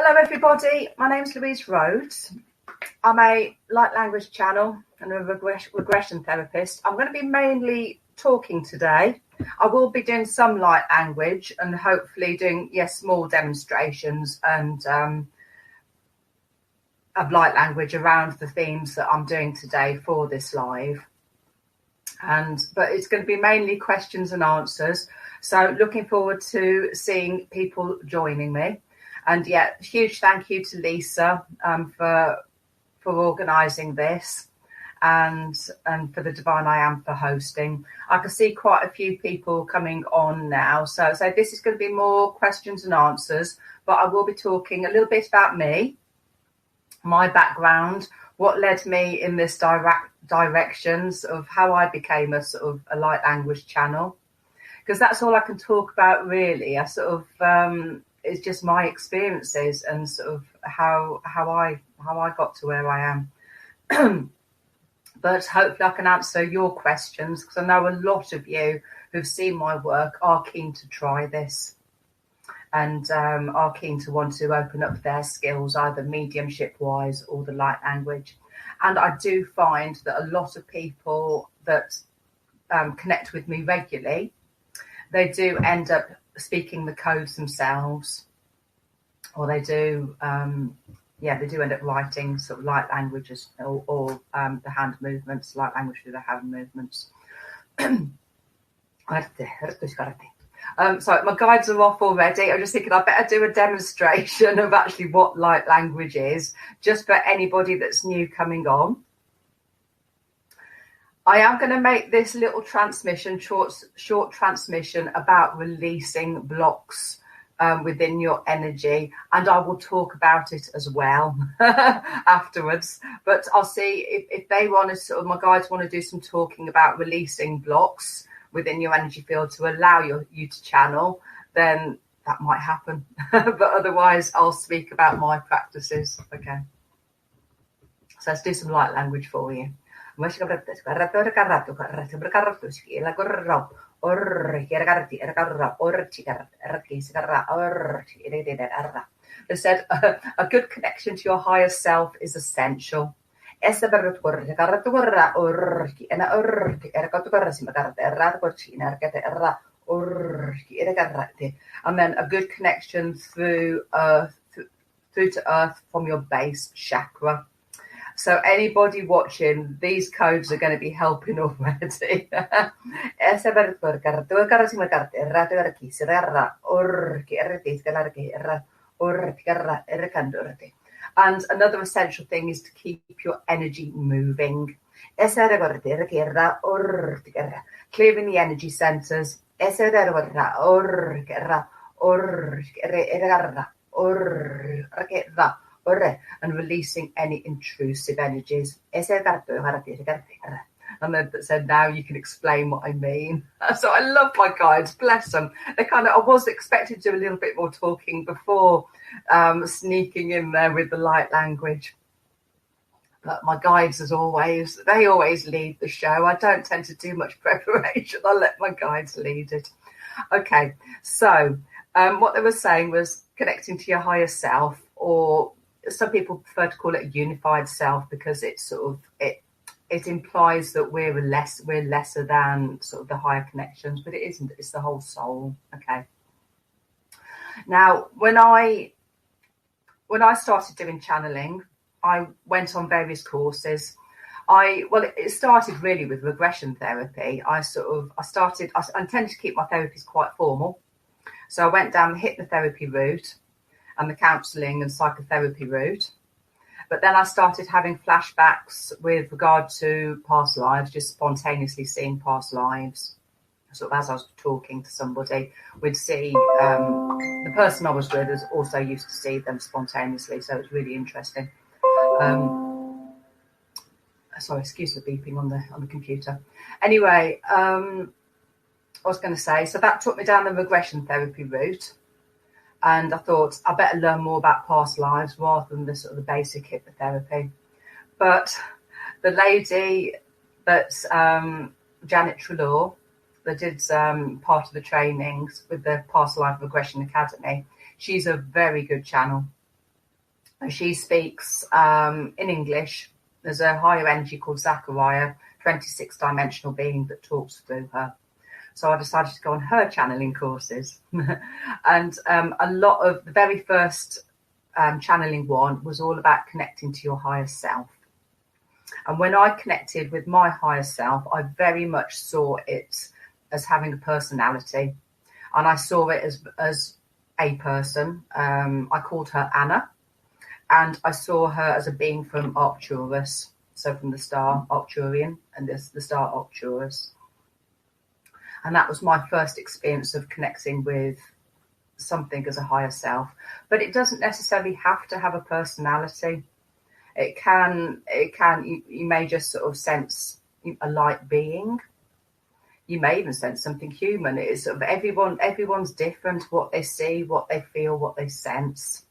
Hello everybody, my name's Louise Rhodes. I'm a light language channel and a regression therapist. I'm going to be mainly talking today. I will be doing some light language and hopefully doing small demonstrations and of light language around the themes that I'm doing today for this live. But it's going to be mainly questions and answers. So looking forward to seeing people joining me. And huge thank you to Lisa for organising this and for the Divine I Am for hosting. I can see quite a few people coming on now. So this is going to be more questions and answers, but I will be talking a little bit about me, my background, what led me in this directions of how I became a sort of a light language channel, because that's all I can talk about really. I sort of it's just my experiences and sort of how I got to where I am. But hopefully I can answer your questions, because I know a lot of you who've seen my work are keen to try this and are keen to want to open up their skills, either mediumship wise or the light language. And I do find that a lot of people that connect with me regularly, they do end up speaking the codes themselves, or they do they do end up writing sort of light languages or the hand movements, light language through the hand movements. So my guides are off already. I'm just thinking I better do a demonstration of actually what light language is, just for anybody that's new coming on. I am going to make this little transmission, short transmission about releasing blocks within your energy, and I will talk about it as well afterwards. But I'll see if they want to sort of, my guides want to do some talking about releasing blocks within your energy field to allow you to channel, then that might happen. But otherwise, I'll speak about my practices. Okay. So let's do some light language for you. They said a good connection to your higher self is essential. And then a good connection through to earth from your base chakra. So anybody watching, these codes are going to be helping already. And another essential thing is to keep your energy moving. Clearing the energy centers. And releasing any intrusive energies. And then said, now you can explain what I mean. So I love my guides, bless them. I was expected to do a little bit more talking before sneaking in there with the light language. But my guides, as always, they always lead the show. I don't tend to do much preparation. I let my guides lead it. Okay, so what they were saying was connecting to your higher self, or some people prefer to call it a unified self, because it's sort of it implies that we're lesser than sort of the higher connections, but it isn't. It's the whole soul. Okay. Now, when I started doing channeling, I went on various courses. It started really with regression therapy. I intended to keep my therapies quite formal, so I went down the hypnotherapy route and the counselling and psychotherapy route. But then I started having flashbacks with regard to past lives, just spontaneously seeing past lives. Sort of as I was talking to somebody, we'd see the person I was with is also used to see them spontaneously. So it's really interesting. Sorry, excuse the beeping on the computer. Anyway, I was going to say, so that took me down the regression therapy route. And I thought I better learn more about past lives rather than the sort of the basic hypnotherapy. But the lady that's Janet Trelaw, that did part of the trainings with the Past Life Regression Academy, she's a very good channel. She speaks in English. There's a higher energy called Zachariah, 26-dimensional being that talks through her. So I decided to go on her channeling courses. And a lot of the very first channeling one was all about connecting to your higher self. And when I connected with my higher self, I very much saw it as having a personality. And I saw it as a person. I called her Anna. And I saw her as a being from Arcturus, so from the star Arcturian and the star Arcturus. And that was my first experience of connecting with something as a higher self. But it doesn't necessarily have to have a personality. It can, you may just sort of sense a light being. You may even sense something human. It is sort of everyone's different, what they see, what they feel, what they sense.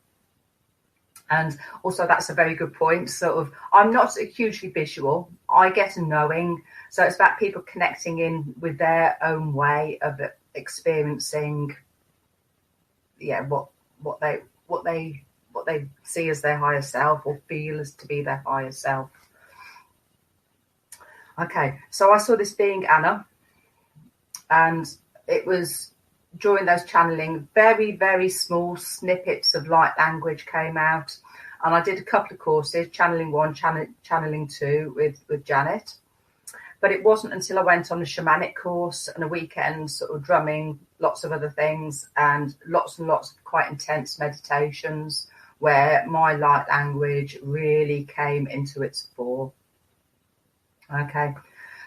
And also that's a very good point. Sort of, I'm not hugely visual. I get a knowing. So it's about people connecting in with their own way of experiencing, what they see as their higher self or feel as to be their higher self. Okay, so I saw this being Anna, and it was during those channeling, very, very small snippets of light language came out. And I did a couple of courses, channeling 1, channeling 2 with Janet. But it wasn't until I went on a shamanic course and a weekend sort of drumming, lots of other things, and lots of quite intense meditations where my light language really came into its fore. Okay,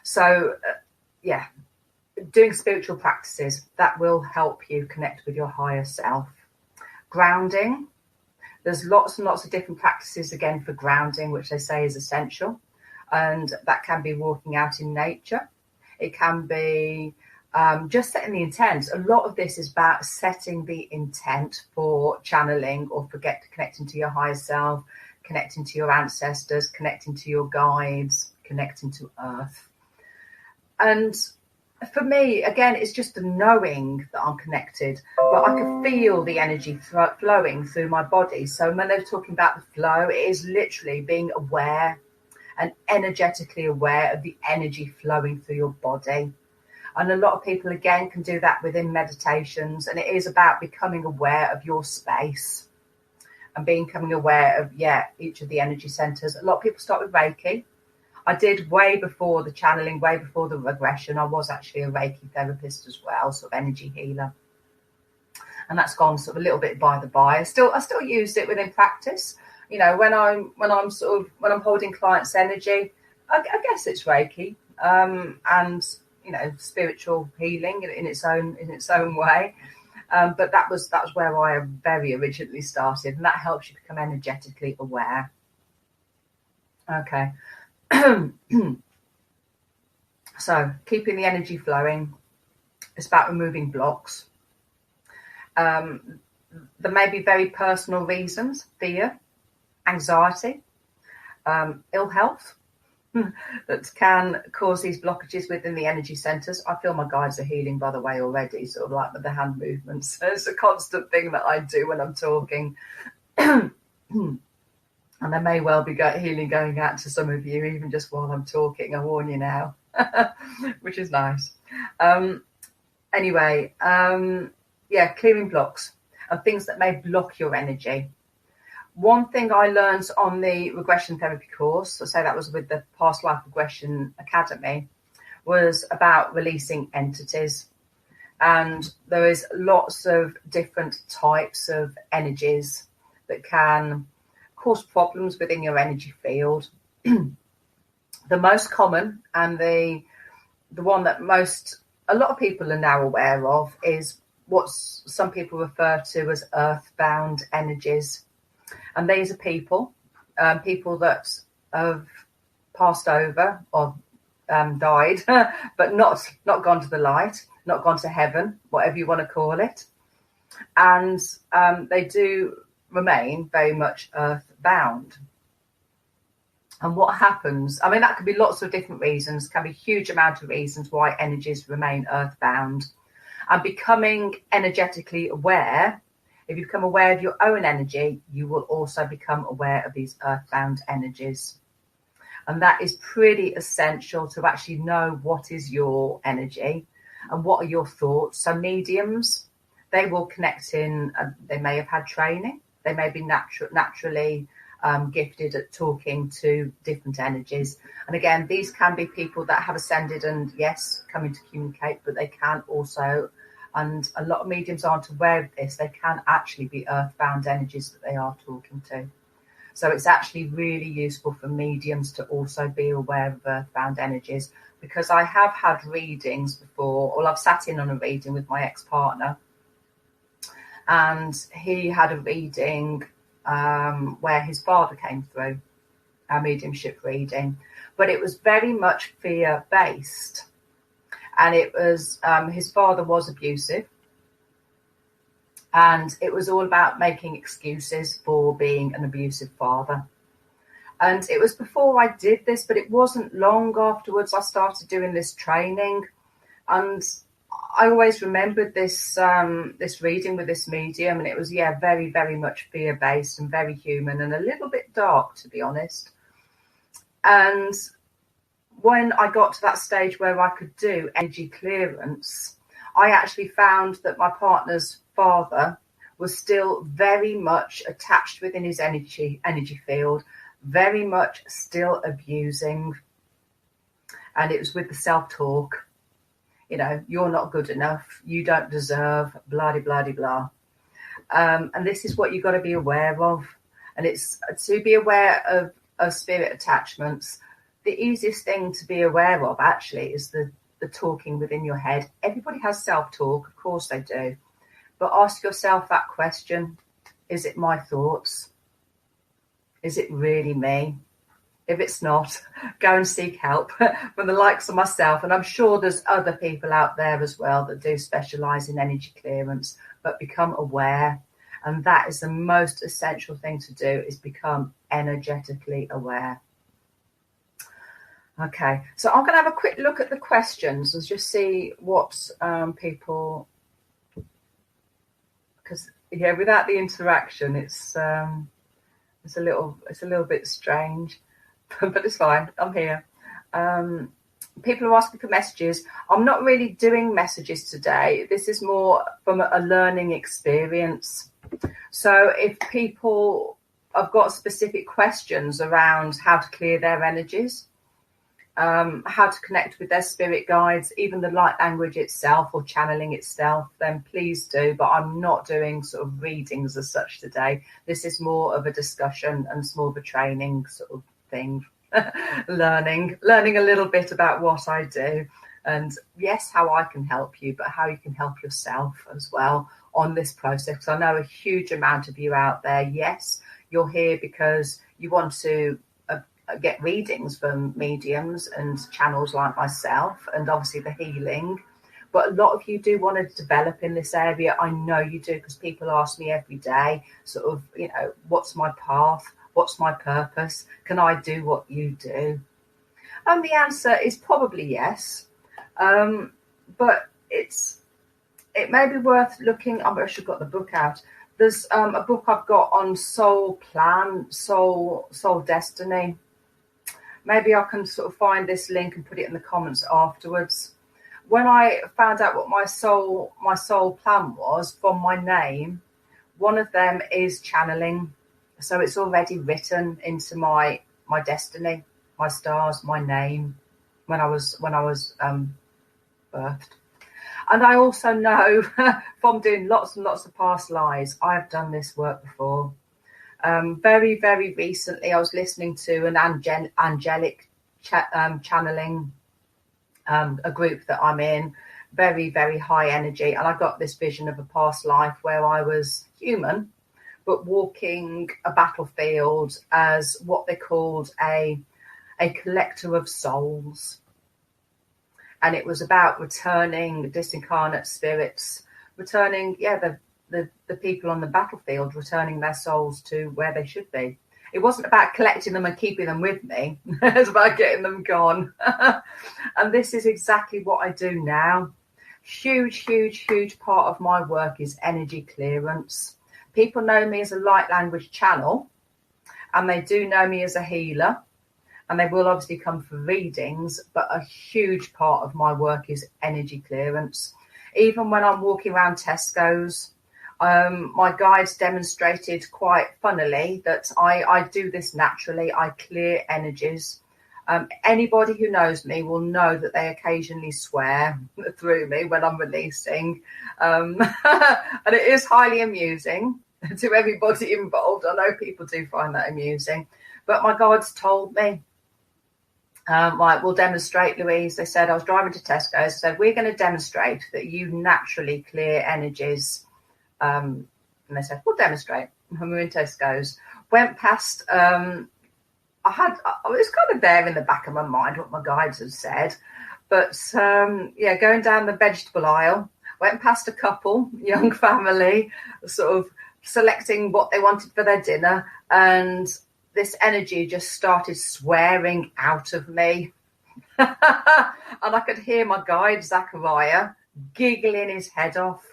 so doing spiritual practices that will help you connect with your higher self. Grounding, there's lots and lots of different practices again for grounding, which they say is essential, and that can be walking out in nature. It can be just setting the intent. A lot of this is about setting the intent for channeling or for connecting to your higher self, connecting to your ancestors, connecting to your guides, connecting to Earth. And for me, again, it's just a knowing that I'm connected, but I can feel the energy flowing through my body. So when they're talking about the flow, it is literally being aware and energetically aware of the energy flowing through your body. And a lot of people, again, can do that within meditations. And it is about becoming aware of your space and becoming aware of, each of the energy centers. A lot of people start with Reiki. I did way before the channeling, way before the regression. I was actually a Reiki therapist as well, sort of energy healer. And that's gone sort of a little bit by the by. I still use it within practice. You know, when I'm holding clients' energy, I guess it's Reiki, and spiritual healing in its own way. But that was where I very originally started, and that helps you become energetically aware. Okay. So keeping the energy flowing, it's about removing blocks. There may be very personal reasons: fear, anxiety, ill health, that can cause these blockages within the energy centers. I feel my guides are healing, by the way, already, sort of like with the hand movements. It's a constant thing that I do when I'm talking. And there may well be healing going out to some of you, even just while I'm talking. I warn you now, which is nice. Anyway, clearing blocks and things that may block your energy. One thing I learned on the regression therapy course, so say that was with the Past Life Regression Academy, was about releasing entities. And there is lots of different types of energies that can cause problems within your energy field. The most common and the one that a lot of people are now aware of is what some people refer to as earthbound energies. And these are people that have passed over or died, but not gone to the light, not gone to heaven, whatever you want to call it. And they do remain very much earthbound. And what happens, I mean, that could be lots of different reasons, can be a huge amount of reasons why energies remain earthbound. And becoming energetically aware If you become aware of your own energy, you will also become aware of these earthbound energies. And that is pretty essential to actually know what is your energy and what are your thoughts. So mediums, they will connect in, they may have had training, they may be naturally gifted at talking to different energies. And again, these can be people that have ascended and yes, coming to communicate, but they can also, and a lot of mediums aren't aware of this, they can actually be earthbound energies that they are talking to. So it's actually really useful for mediums to also be aware of earthbound energies, because I have had readings before, or I've sat in on a reading with my ex-partner, and he had a reading where his father came through, a mediumship reading, but it was very much fear-based. And it was, his father was abusive. And it was all about making excuses for being an abusive father. And it was before I did this, but it wasn't long afterwards I started doing this training. And I always remembered this this reading with this medium, and it was, very, very much fear-based and very human and a little bit dark, to be honest. And when I got to that stage where I could do energy clearance, I actually found that my partner's father was still very much attached within his energy field, very much still abusing. And it was with the self-talk, you're not good enough, you don't deserve, blah, blah, blah, blah. And this is what you've got to be aware of. And it's to be aware of spirit attachments. The easiest thing to be aware of actually is the talking within your head. Everybody has self-talk, of course they do. But ask yourself that question, is it my thoughts? Is it really me? If it's not, go and seek help from the likes of myself. And I'm sure there's other people out there as well that do specialise in energy clearance, but become aware. And that is the most essential thing to do, is become energetically aware. Okay, so I'm going to have a quick look at the questions and just see what people, because without the interaction, it's a little bit strange, but it's fine. I'm here. People are asking for messages. I'm not really doing messages today. This is more from a learning experience. So if people have got specific questions around how to clear their energies, how to connect with their spirit guides, even the light language itself or channeling itself, then please do. But I'm not doing sort of readings as such today. This is more of a discussion and it's more of a training sort of thing. learning a little bit about what I do, and yes, how I can help you, but how you can help yourself as well on this process. Because I know a huge amount of you out there, yes, you're here because you want to get readings from mediums and channels like myself, and obviously the healing, but a lot of you do want to develop in this area. I know you do, because people ask me every day sort of, what's my path, what's my purpose, can I do what you do? And the answer is probably yes, but it may be worth looking. I should have got the book out. There's a book I've got on soul plan, soul destiny. Maybe I can sort of find this link and put it in the comments afterwards. When I found out what my soul plan was from my name, one of them is channeling. So it's already written into my destiny, my stars, my name when I was birthed. And I also know from doing lots and lots of past lives, I have done this work before. Very, very recently, I was listening to an angelic channeling, a group that I'm in, very, very high energy. And I got this vision of a past life where I was human, but walking a battlefield as what they called a collector of souls. And it was about returning disincarnate spirits, returning, the people on the battlefield, returning their souls to where they should be. It wasn't about collecting them and keeping them with me. It's about getting them gone. And this is exactly what I do now. Huge, huge, huge part of my work is energy clearance. People know me as a light language channel, and they do know me as a healer, and they will obviously come for readings, but a huge part of my work is energy clearance. Even when I'm walking around Tesco's, my guides demonstrated quite funnily that I do this naturally. I clear energies. Anybody who knows me will know that they occasionally swear through me when I'm releasing. And it is highly amusing to everybody involved. I know people do find that amusing. But my guides told me, right, we'll demonstrate, Louise. They said, I was driving to Tesco's, said, we're going to demonstrate that you naturally clear energies. And they said, we'll demonstrate. And we were in Tesco's. Went past... I was kind of there in the back of my mind what my guides had said, but going down the vegetable aisle, went past a couple, young family, sort of selecting what they wanted for their dinner, and this energy just started swearing out of me. And I could hear my guide, Zachariah, giggling his head off.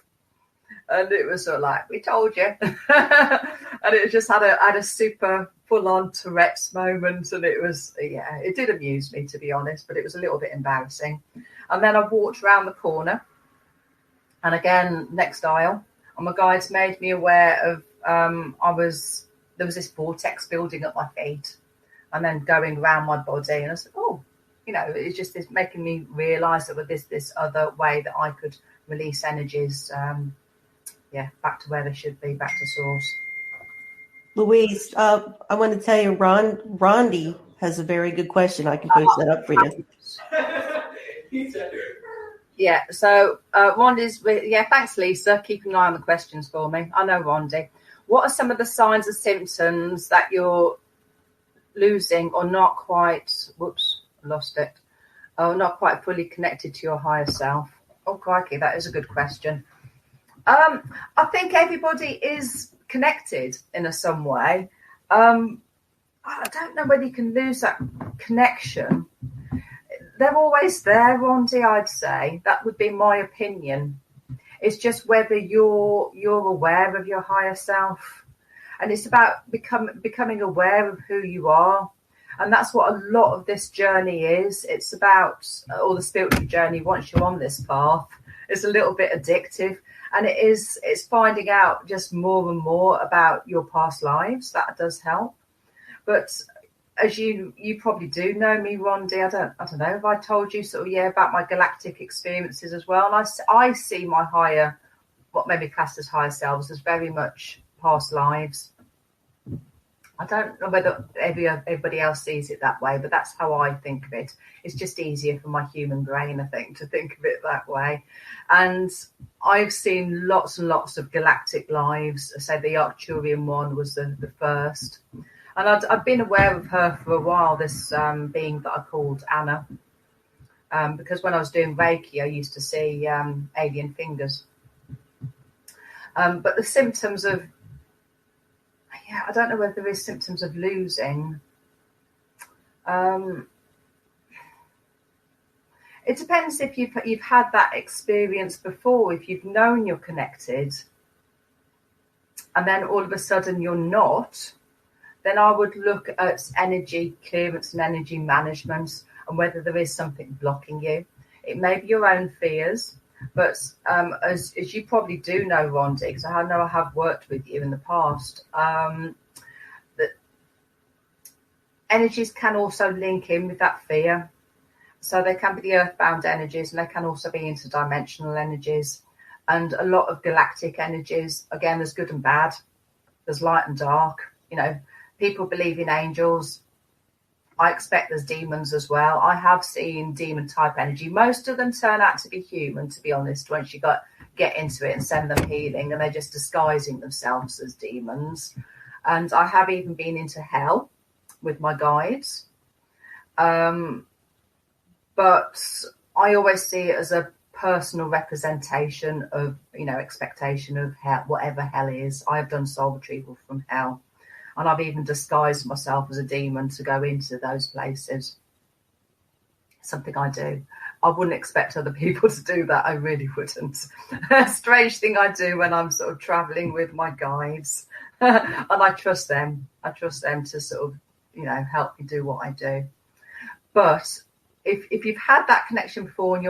And it was sort of like, we told you. And it just had a super full-on Tourette's moment. And it was, it did amuse me, to be honest, but it was a little bit embarrassing. And then I walked around the corner. And again, next aisle. And my guides made me aware of, there was this vortex building at my feet. And then going around my body. And I said, it's just this making me realise that with this other way that I could release energies, back to where they should be, back to source. Louise, I want to tell you, Rondi has a very good question. I can post that up for you. Yeah, so Rondi's, thanks, Lisa. Keep an eye on the questions for me. I know Rondi. What are some of the signs and symptoms that you're losing or not quite, not quite fully connected to your higher self? Oh, crikey, that is a good question. I think everybody is connected in some way. I don't know whether you can lose that connection. They're always there, Rondi, I'd say. That would be my opinion. It's just whether you're aware of your higher self. And it's about becoming aware of who you are. And that's what a lot of this journey is. It's about, or the spiritual journey, once you're on this path, it's a little bit addictive. And it's finding out just more and more about your past lives. That does help. But as you probably do know me, Rondi, I don't know if I told you about my galactic experiences as well. And I see my higher, what may be classed as higher selves, as very much past lives. I don't know whether everybody else sees it that way, but that's how I think of it. It's just easier for my human brain, I think, to think of it that way. And I've seen lots and lots of galactic lives. I say the Arcturian one was the first. And I've been aware of her for a while, this being that I called Anna. Because when I was doing Reiki, I used to see alien fingers. But the symptoms of, I don't know whether there is symptoms of losing. It depends if you've had that experience before, if you've known you're connected, and then all of a sudden you're not, then I would look at energy clearance and energy management and whether there is something blocking you. It may be your own fears, but as you probably do know, Rondi, because I know I have worked with you in the past, that energies can also link in with that fear. So they can be the earthbound energies, and they can also be interdimensional energies. And a lot of galactic energies, again, there's good and bad. There's light and dark. People believe in angels. I expect there's demons as well. I have seen demon type energy. Most of them turn out to be human, to be honest, once you get into it and send them healing, and they're just disguising themselves as demons. And I have even been into hell with my guides. But I always see it as a personal representation of, expectation of hell, whatever hell is. I have done soul retrieval from hell. And I've even disguised myself as a demon to go into those places. Something I do. I wouldn't expect other people to do that. I really wouldn't. Strange thing I do when I'm sort of traveling with my guides. And I trust them. I trust them to sort of, help me do what I do. But if you've had that connection before and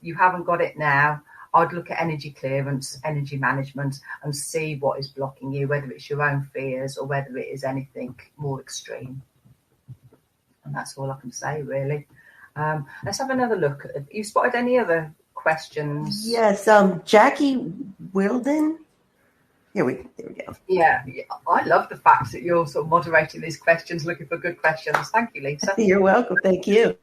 you haven't got it now, I'd look at energy clearance, energy management, and see what is blocking you, whether it's your own fears or whether it is anything more extreme. And that's all I can say, really. Let's have another look. Have you spotted any other questions? Yes, Jackie Wilden. There we go. Yeah, I love the fact that you're sort of moderating these questions, looking for good questions. Thank you, Lisa. You're welcome. Thank you.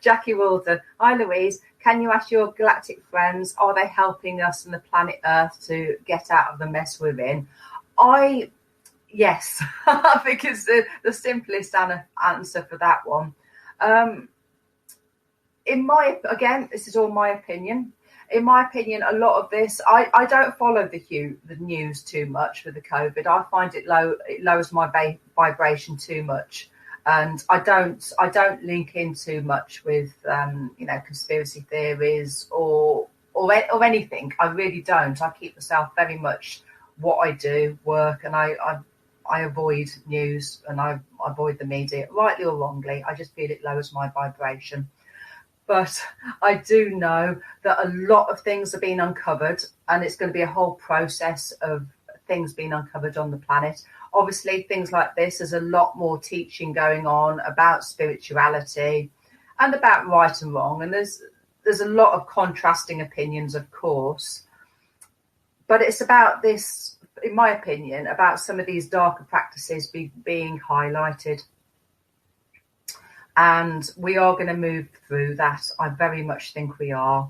Jackie Wilden. Hi, Louise. Can you ask your galactic friends, are they helping us and the planet Earth to get out of the mess we're in? Yes, I think it's the simplest answer for that one. This is all my opinion. In my opinion, a lot of this, I don't follow the news too much with the COVID. I find it lowers my vibration too much, and I don't link in too much with conspiracy theories or anything. I really don't. I keep myself very much what I do, work, and I avoid news and I avoid the media, rightly or wrongly. I just feel it lowers my vibration. But I do know that a lot of things are being uncovered, and it's going to be a whole process of things being uncovered on the planet. Obviously, things like this, there's a lot more teaching going on about spirituality and about right and wrong. And there's a lot of contrasting opinions, of course. But it's about this, in my opinion, about some of these darker practices being highlighted. And we are going to move through that. I very much think we are.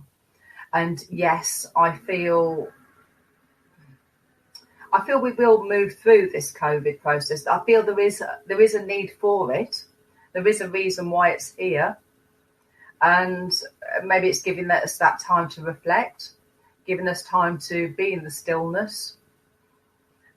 And yes, I feel we will move through this COVID process. I feel there is a need for it. There is a reason why it's here. And maybe it's giving us that time to reflect, giving us time to be in the stillness,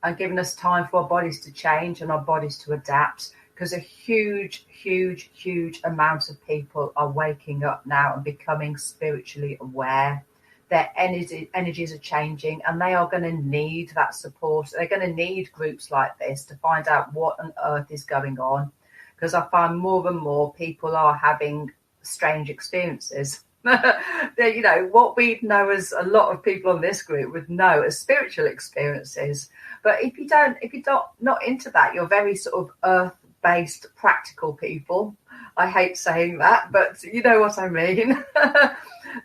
and giving us time for our bodies to change and our bodies to adapt. Because a huge, huge, huge amount of people are waking up now and becoming spiritually aware. Their energies are changing, and they are going to need that support. They're going to need groups like this to find out what on earth is going on. Because I find more and more people are having strange experiences. What we know as a lot of people on this group would know as spiritual experiences. But if you're not into that, you're very sort of earth-based practical people. I hate saying that, but you know what I mean.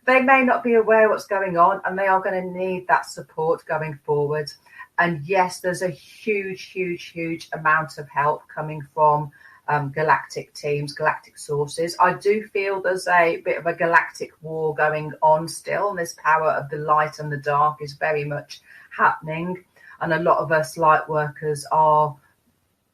They may not be aware what's going on, and they are going to need that support going forward. And yes, there's a huge, huge, huge amount of help coming from galactic teams, galactic sources. I do feel there's a bit of a galactic war going on still, and this power of the light and the dark is very much happening. And a lot of us light workers are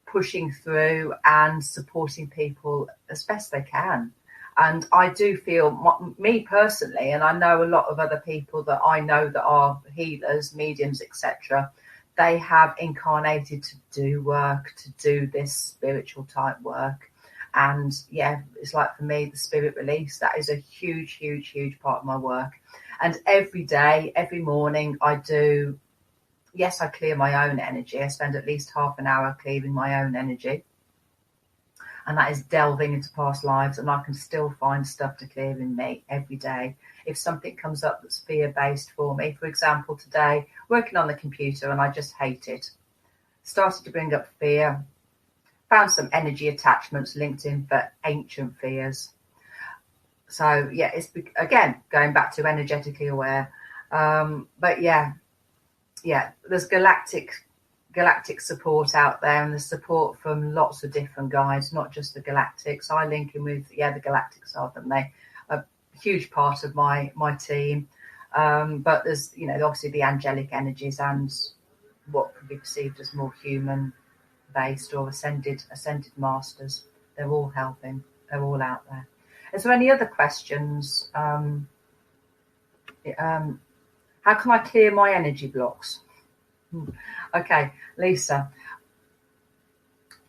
pushing through and supporting people as best they can. And I do feel, me personally, and I know a lot of other people that I know that are healers, mediums, etc., they have incarnated to do work, to do this spiritual type work. And yeah, it's like for me, the spirit release, that is a huge, huge, huge part of my work. And every day, every morning I do, yes, I clear my own energy. I spend at least half an hour clearing my own energy. And that is delving into past lives, and I can still find stuff to clear in me every day. If something comes up that's fear-based for me, for example, today, working on the computer and I just hate it, started to bring up fear, found some energy attachments linked in for ancient fears. So, yeah, it's, again, going back to energetically aware. But, yeah, there's galactic support out there, and there's support from lots of different guides, not just the galactics. I link in with the galactics, aren't they? A huge part of my team, but there's obviously the angelic energies and what could be perceived as more human based or ascended masters. They're all helping. They're all out there. Is there any other questions? How can I clear my energy blocks? Okay, Lisa,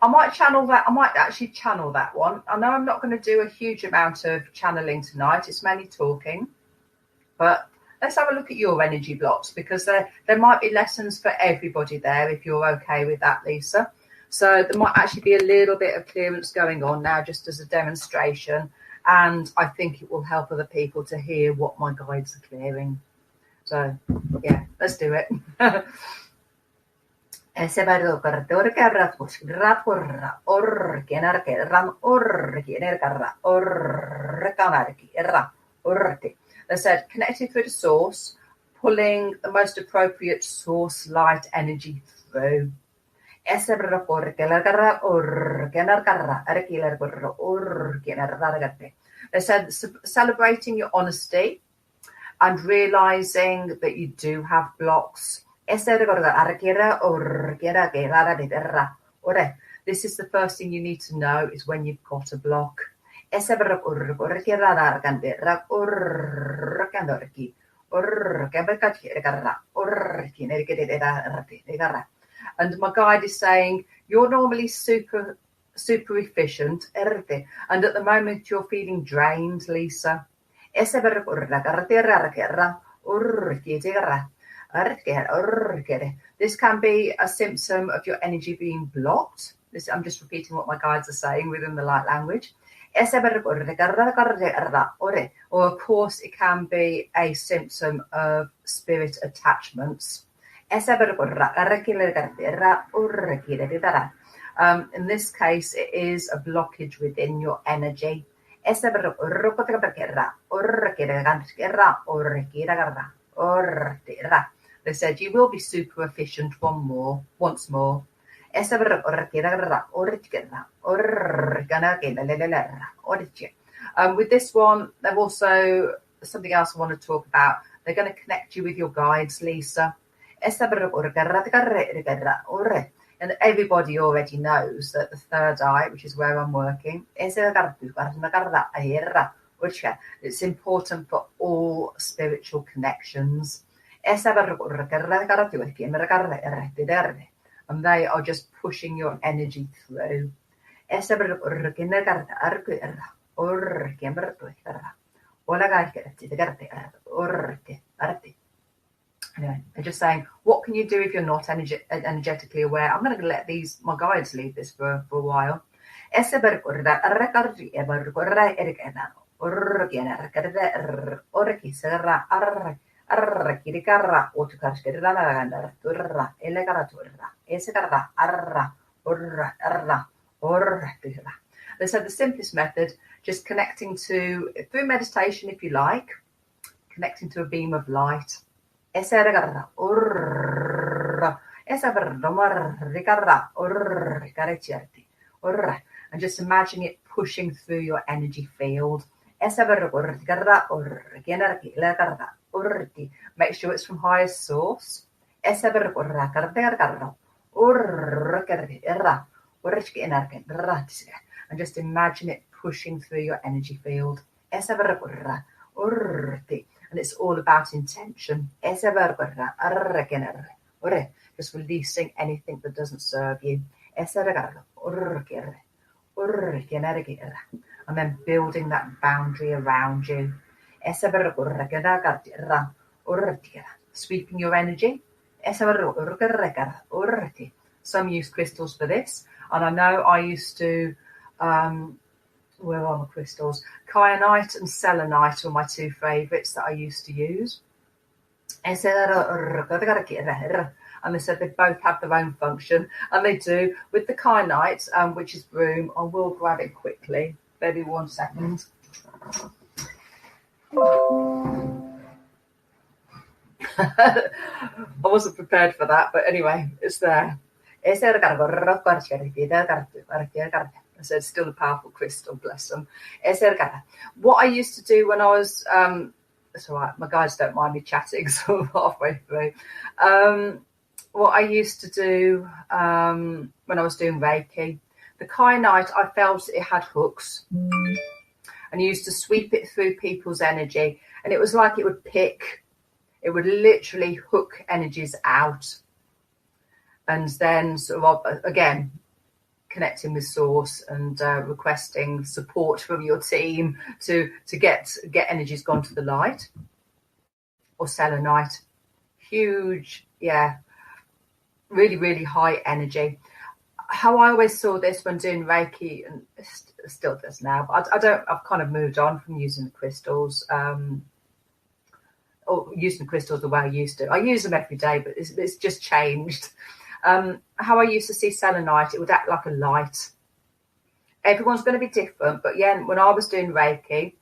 I might channel that. I might actually channel that one. I know I'm not going to do a huge amount of channeling tonight. It's mainly talking. But let's have a look at your energy blocks, because there might be lessons for everybody there, if you're okay with that, Lisa. So there might actually be a little bit of clearance going on now, just as a demonstration. And I think it will help other people to hear what my guides are clearing. So, yeah, let's do it. They said, connecting through the source, pulling the most appropriate source light energy through. They said, celebrating your honesty and realizing that you do have blocks. This is the first thing you need to know, is when you've got a block. And my guide is saying, you're normally super efficient, and at the moment you're feeling drained, Lisa. This can be a symptom of your energy being blocked. I'm just repeating what my guides are saying within the light language. Or of course it can be a symptom of spirit attachments. In this case, it is a blockage within your energy. They said you will be super efficient once more. With this one, they've also, something else I want to talk about. They're going to connect you with your guides, Lisa. And everybody already knows that the third eye, which is where I'm working, it's important for all spiritual connections. And they are just pushing your energy through. Anyway, they're just saying, what can you do if you're not energetically aware? I'm going to let my guides lead this for a while. They said the simplest method, just connecting through meditation, if you like, connecting to a beam of light. And just imagine it pushing through your energy field. Make sure it's from highest source. And just imagine it pushing through your energy field. And it's all about intention. Just releasing anything that doesn't serve you. And then building that boundary around you. Sweeping your energy. Some use crystals for this. And I know I used to... where are my crystals? Kyanite and selenite were my two favourites that I used to use. And they said they both have their own function, and they do. With the kyanite, which is broom, I will grab it quickly. Maybe 1 second. I wasn't prepared for that, but anyway, it's there. So it's still a powerful crystal, bless them. What I used to do when I was, it's all right, my guys don't mind me chatting, so I'm halfway through. What I used to do when I was doing Reiki, the kyanite, I felt it had hooks. And you used to sweep it through people's energy, and it was like it would literally hook energies out. And then sort of, again, connecting with source and requesting support from your team to get energies gone to the light. Or selenite, huge, really, really high energy. How I always saw this when doing Reiki, and still does now, but I've kind of moved on from using the crystals, or using the crystals the way I used to. I use them every day, but it's just changed. How I used to see selenite, it would act like a light. Everyone's going to be different, but when I was doing Reiki,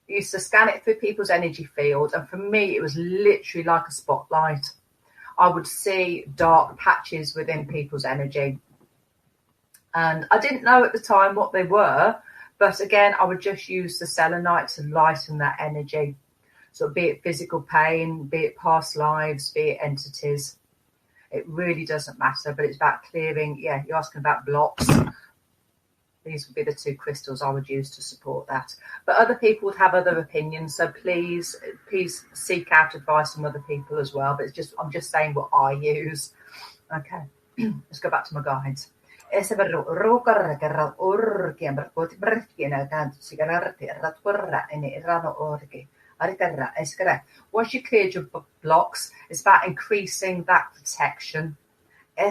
I used to scan it through people's energy field, and for me, it was literally like a spotlight. I would see dark patches within people's energy, and I didn't know at the time what they were, but again, I would just use the selenite to lighten that energy. So be it physical pain, be it past lives, be it entities, it really doesn't matter, but it's about clearing. You're asking about blocks. These would be the two crystals I would use to support that. But other people would have other opinions, so please seek out advice from other people as well. But I'm just saying what I use. Okay, let's go back to my guides. Once you cleared your blocks, it's about increasing that protection. And I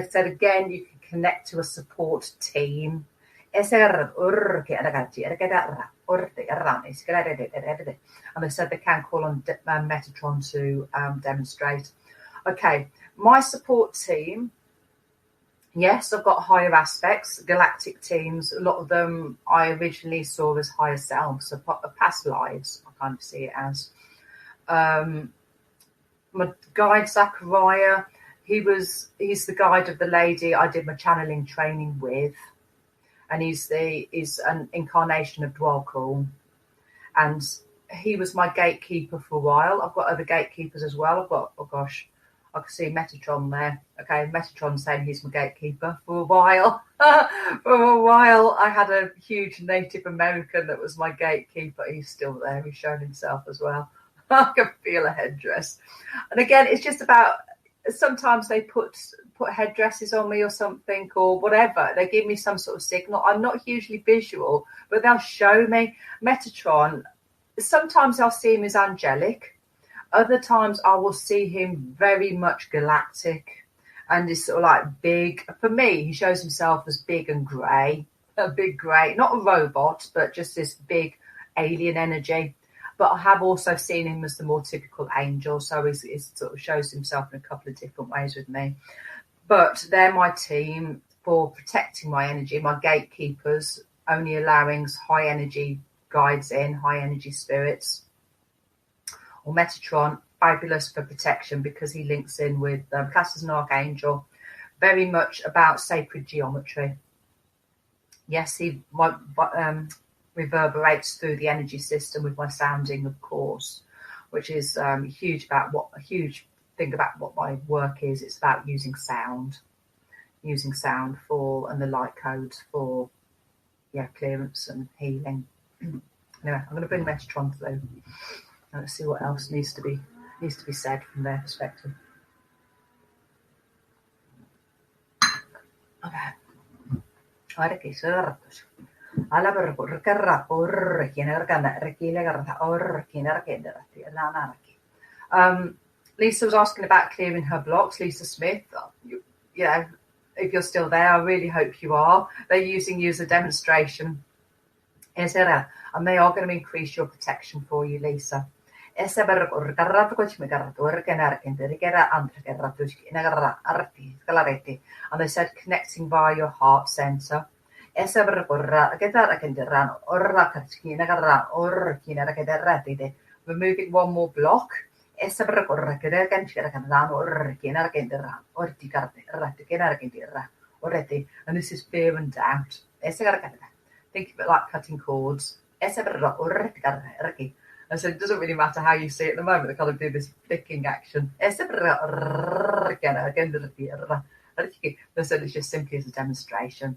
said again, you can connect to a support team. And they said they can call on Metatron to demonstrate. Okay, my support team. Yes, I've got higher aspects, galactic teams. A lot of them I originally saw as higher selves, so past lives, I kind of see it as. My guide, Zachariah, he's the guide of the lady I did my channeling training with. And he's an incarnation of Dwalkul. And he was my gatekeeper for a while. I've got other gatekeepers as well. I've got, I can see Metatron there. Okay, Metatron saying he's my gatekeeper for a while. For a while, I had a huge Native American that was my gatekeeper. He's still there. He's shown himself as well. I can feel a headdress. And again, it's just about, sometimes they put headdresses on me or something or whatever. They give me some sort of signal. I'm not hugely visual, but they'll show me. Metatron, sometimes I'll see him as angelic. Other times I will see him very much galactic and is sort of like big. For me, he shows himself as big and grey, a big grey, not a robot, but just this big alien energy. But I have also seen him as the more typical angel, so he sort of shows himself in a couple of different ways with me. But they're my team for protecting my energy, my gatekeepers, only allowing high energy guides in, high energy spirits. Or Metatron, fabulous for protection because he links in with classed as an archangel, very much about sacred geometry. Yes, he reverberates through the energy system with my sounding, of course, which is a huge thing about what my work is. It's about using sound for, and the light codes for, clearance and healing. Anyway, I'm going to bring Metatron through. Let's see what else needs to be said from their perspective. Okay. Lisa was asking about clearing her blocks. Lisa Smith, if you're still there, I really hope you are. They're using you as a demonstration. And they are going to increase your protection for you, Lisa. And they said connecting via your heart center. Removing one more block. And this is fear and doubt. Think of it like cutting cords. And so it doesn't really matter how you see it at the moment. They kind of do this flicking action. They said it's just simply as a demonstration.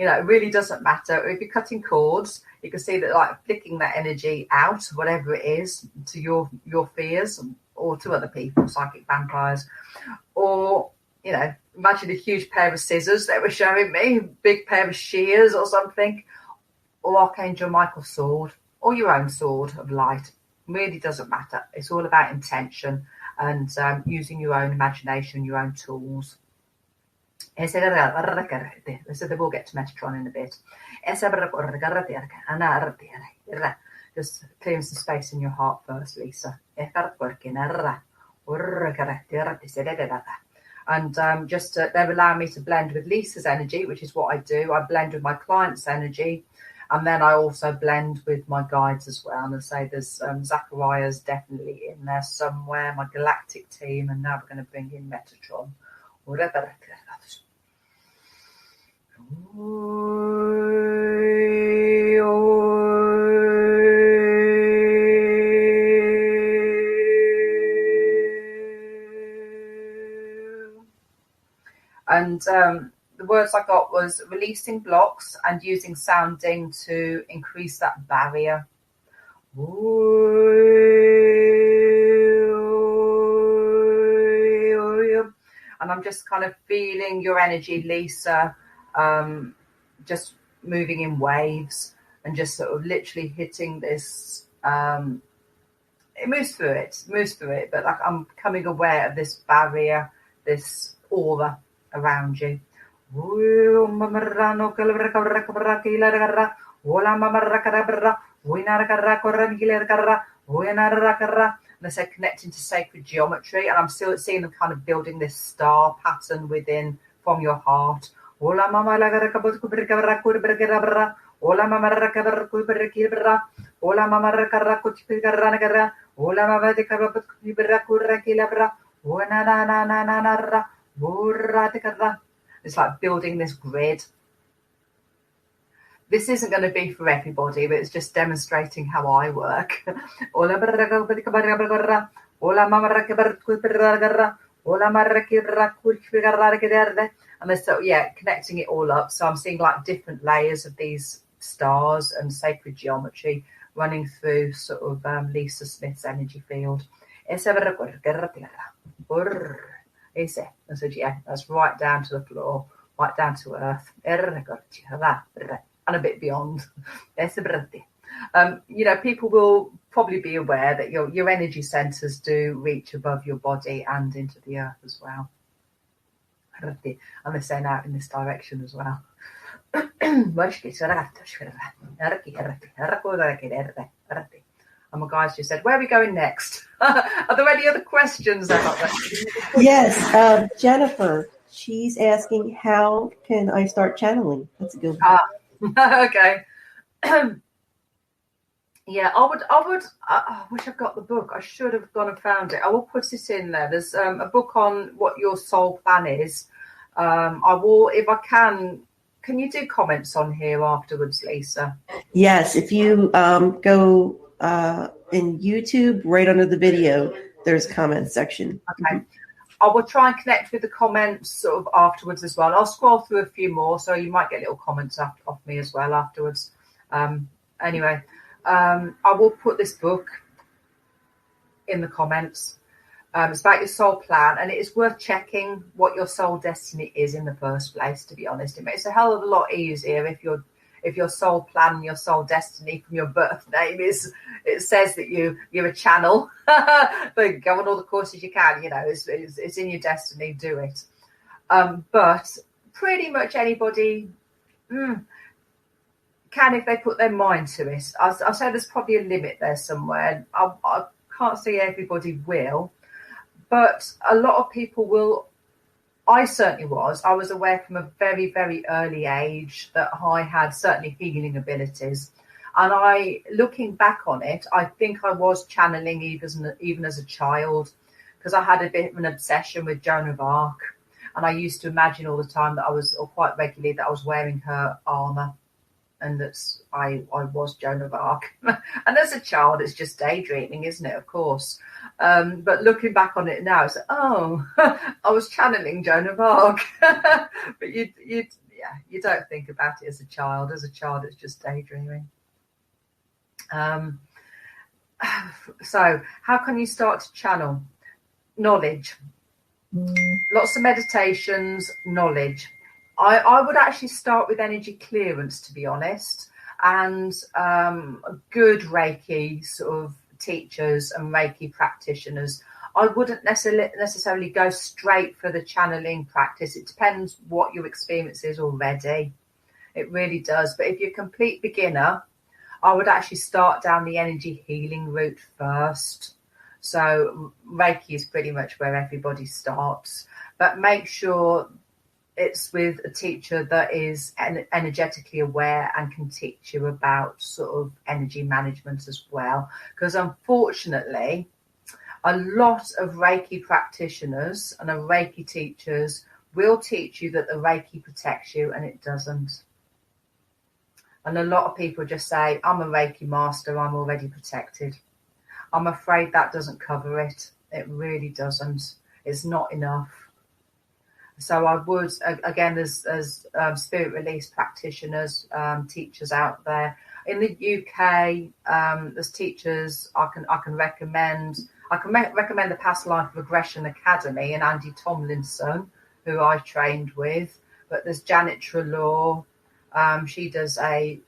You know, it really doesn't matter. If you're cutting cords, you can see that like flicking that energy out, whatever it is, to your fears or to other people, psychic vampires, or, you know, imagine a huge pair of scissors they were showing me, big pair of shears or something, or Archangel Michael's sword, or your own sword of light. Really doesn't matter. It's all about intention and using your own imagination, your own tools. So they will get to Metatron in a bit. Just clearing some space in your heart first, Lisa. And just they've allowed me to blend with Lisa's energy, which is what I do. I blend with my client's energy, and then I also blend with my guides as well. And I say there's Zachariah's definitely in there somewhere, my galactic team, and now we're going to bring in Metatron. And the words I got was releasing blocks and using sounding to increase that barrier. And I'm just kind of feeling your energy, Lisa, just moving in waves and just sort of literally hitting this. It moves through it, but like I'm becoming aware of this barrier, this aura around you. And they say connecting to sacred geometry, and I'm still seeing them kind of building this star pattern within from your heart. It's like building this grid. This isn't going to be for everybody, but it's just demonstrating how I work. And so, yeah, connecting it all up. So I'm seeing like different layers of these stars and sacred geometry running through sort of Lisa Smith's energy field. I said, yeah, that's right down to the floor, right down to earth, and a bit beyond. You know, people will probably be aware that your energy centers do reach above your body and into the earth as well. And they're saying out in this direction as well. And my guys just said, where are we going next? Are there any other questions out there? Yes, Jennifer, she's asking, how can I start channeling? That's a good one. Okay. Yeah, I wish I'd got the book. I should have gone and found it. I will put it in there. There's a book on what your soul plan is. I will, if I can you do comments on here afterwards, Lisa? Yes, if you go in YouTube, right under the video, there's a comment section. Okay. I will try and connect with the comments sort of afterwards as well. I'll scroll through a few more, so you might get little comments off me as well afterwards. Anyway, I will put this book in the comments. It's about your soul plan, and it is worth checking what your soul destiny is in the first place, to be honest. It makes a hell of a lot easier if your soul plan and your soul destiny from your birth name it says that you're a channel. But go on all the courses you can, you know, it's in your destiny, do it. But pretty much anybody can if they put their mind to it. I'll say there's probably a limit there somewhere. I can't say everybody will, but a lot of people will. I certainly was. I was aware from a very, very early age that I had certainly healing abilities. And looking back on it, I think I was channeling even as a child, because I had a bit of an obsession with Joan of Arc. And I used to imagine all the time that or quite regularly, that I was wearing her armour and that I was Joan of Arc. And as a child, it's just daydreaming, isn't it? Of course. But looking back on it now, it's like, oh, I was channeling Joan of Arc. But yeah, you don't think about it as a child. As a child, it's just daydreaming. So how can you start to channel? Knowledge. Lots of meditations, knowledge. I would actually start with energy clearance, to be honest, and good Reiki sort of teachers and Reiki practitioners. I wouldn't necessarily go straight for the channeling practice. It depends what your experience is already. It really does. But if you're a complete beginner, I would actually start down the energy healing route first. So Reiki is pretty much where everybody starts, but make sure it's with a teacher that is energetically aware and can teach you about sort of energy management as well. Because unfortunately, a lot of Reiki practitioners and Reiki teachers will teach you that the Reiki protects you, and it doesn't. And a lot of people just say, I'm a Reiki master, I'm already protected. I'm afraid that doesn't cover it. It really doesn't. It's not enough. So I would, again, as spirit release practitioners, teachers out there in the UK, there's teachers I can recommend. I can recommend the Past Life Regression Academy and Andy Tomlinson, who I trained with. But there's Janet Trelaw. She does a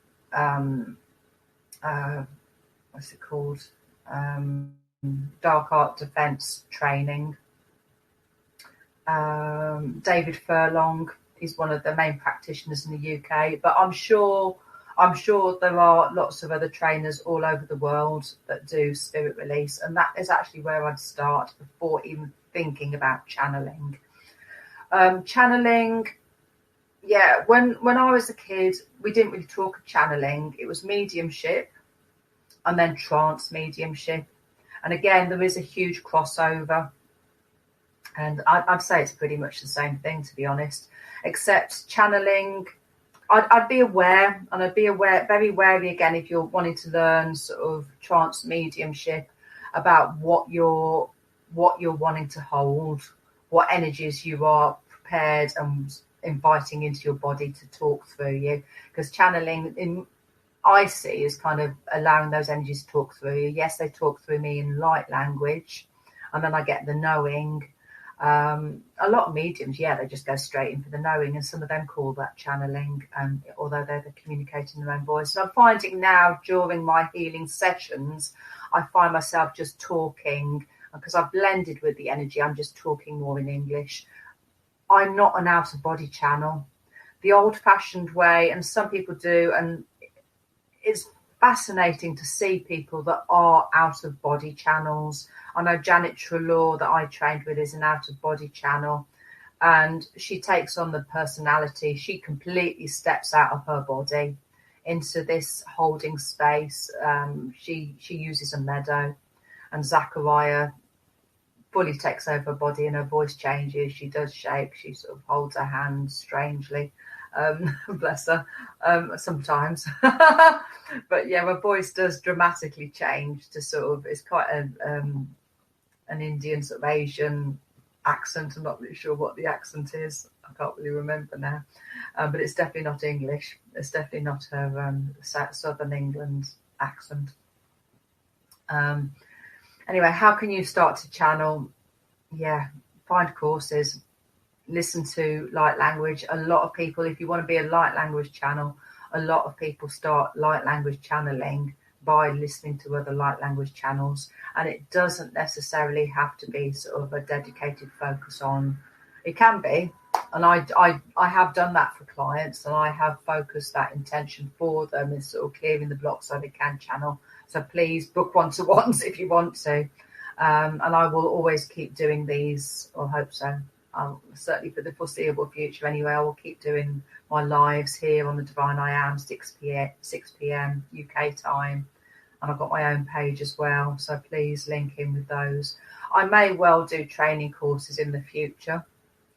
what's it called? Dark art defense training. David Furlong, he's one of the main practitioners in the UK, but I'm sure there are lots of other trainers all over the world that do spirit release, and that is actually where I'd start before even thinking about channeling. Channeling, yeah, when I was a kid, we didn't really talk of channeling. It was mediumship and then trance mediumship. And again, there is a huge crossover. And I'd say it's pretty much the same thing, to be honest, except channeling, I'd be aware, and I'd be very wary again if you're wanting to learn sort of trance mediumship about what you're wanting to hold, what energies you are prepared and inviting into your body to talk through you. Because channeling, I see, is kind of allowing those energies to talk through you. Yes, they talk through me in light language, and then I get the knowing. A lot of mediums, they just go straight in for the knowing, and some of them call that channeling, although they're communicating their own voice. And I'm finding now during my healing sessions, I find myself just talking, because I've blended with the energy, I'm just talking more in English. I'm not an out of body channel the old fashioned way, and some people do, and it's fascinating to see people that are out of body channels. I know Janet Trelaw that I trained with is an out of body channel, and she takes on the personality. She completely steps out of her body into this holding space. She uses a meadow, and Zachariah fully takes over her body, and her voice changes. She does shake. She sort of holds her hand strangely. Bless her, sometimes. But yeah, her voice does dramatically change to sort of, it's quite an Indian sort of Asian accent. I'm not really sure what the accent is. I can't really remember now. But it's definitely not English. It's definitely not her Southern England accent. Anyway, how can you start to channel? Yeah, find courses. Listen to light language. A lot of people, if you want to be a light language channel, a lot of people start light language channeling by listening to other light language channels, and it doesn't necessarily have to be sort of a dedicated focus on. It can be, and I have done that for clients, and I have focused that intention for them in sort of clearing the blocks so they can channel. So please book one-to-ones if you want to, and I will always keep doing these, or hope so. Certainly for the foreseeable future anyway, I will keep doing my lives here on the Divine I Am, 6 p.m. UK time, and I've got my own page as well, so please link in with those. I may well do training courses in the future,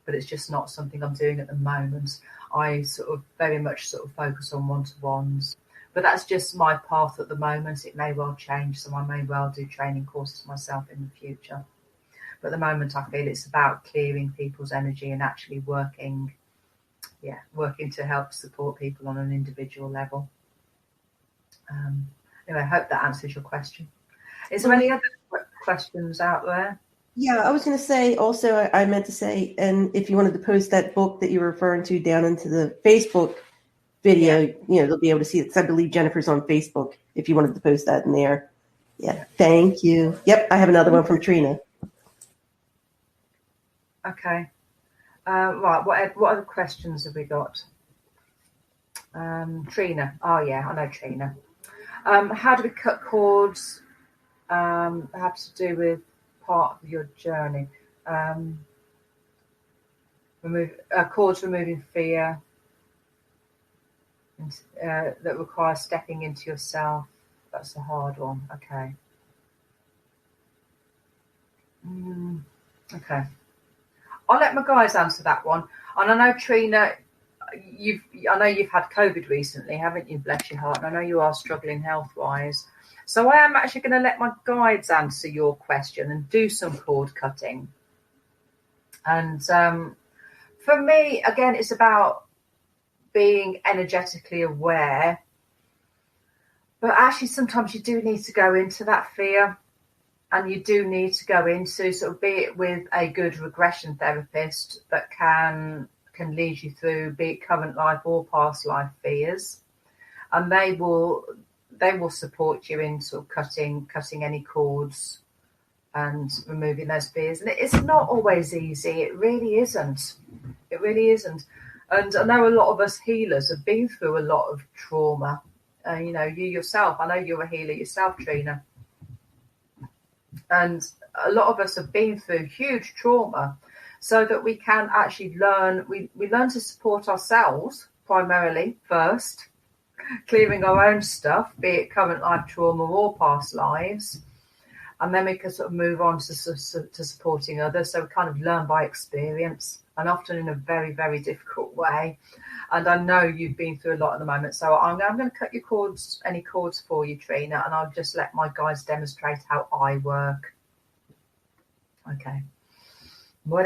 but it's just not something I'm doing at the moment. I sort of very much sort of focus on one-to-ones, but that's just my path at the moment. It may well change, so I may well do training courses myself in the future. But at the moment, I feel it's about clearing people's energy and actually working working to help support people on an individual level. Anyway, I hope that answers your question. Is there any other questions out there? Yeah, I was going to say also, I meant to say, and if you wanted to post that book that you're referring to down into the Facebook video, they'll be able to see it. 'Cause I believe Jennifer's on Facebook if you wanted to post that in there. Yeah, thank you. Yep, I have another one from Trina. Okay. Right, what other questions have we got? Trina. Oh, yeah, I know Trina. How do we cut cords? Have to do with part of your journey. Cords removing fear that requires stepping into yourself. That's a hard one. Okay. Okay. I'll let my guys answer that one. And I know, Trina, I know you've had COVID recently, haven't you? Bless your heart. And I know you are struggling health-wise. So I am actually going to let my guides answer your question and do some cord cutting. And for me, again, it's about being energetically aware. But actually, sometimes you do need to go into that fear. And you do need to go into sort of, be it with a good regression therapist that can lead you through, be it current life or past life fears, and they will support you in sort of cutting any cords and removing those fears. And it's not always easy. It really isn't. It really isn't. And I know a lot of us healers have been through a lot of trauma. You yourself. I know you're a healer yourself, Trina. And a lot of us have been through huge trauma, so that we can actually learn. We learn to support ourselves primarily first, clearing our own stuff, be it current life trauma or past lives, and then we can sort of move on to supporting others. So we kind of learn by experience, and often in a very, very difficult way. And I know you've been through a lot at the moment, so I'm going to cut your any cords for you, Trina, and I'll just let my guys demonstrate how I work. Okay. And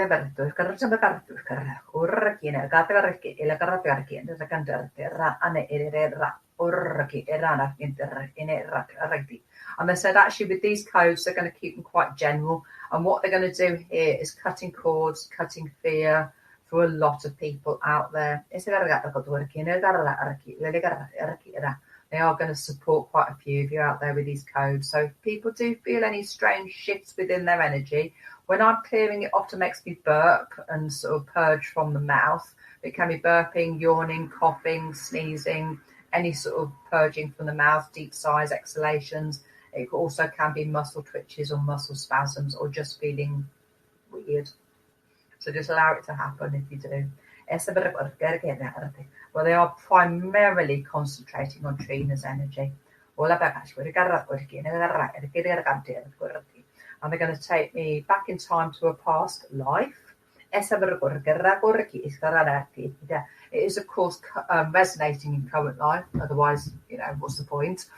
they said actually with these codes, they're going to keep them quite general. And what they're going to do here is cutting cords, cutting fear for a lot of people out there. They are going to support quite a few of you out there with these codes. So if people do feel any strange shifts within their energy, when I'm clearing it, often makes me burp and sort of purge from the mouth. It can be burping, yawning, coughing, sneezing, any sort of purging from the mouth, deep sighs, exhalations. It also can be muscle twitches or muscle spasms or just feeling weird. So just allow it to happen if you do. Well, they are primarily concentrating on Trina's energy. And they're going to take me back in time to a past life. It is, of course, resonating in current life. Otherwise, what's the point?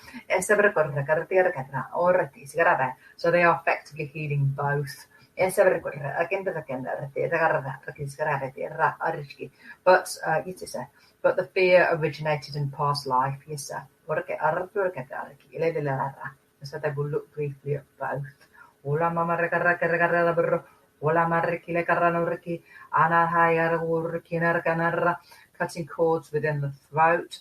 So they are effectively healing both. But the fear originated in past life. Yes, sir. So they will look briefly at both. Cutting cords within the throat.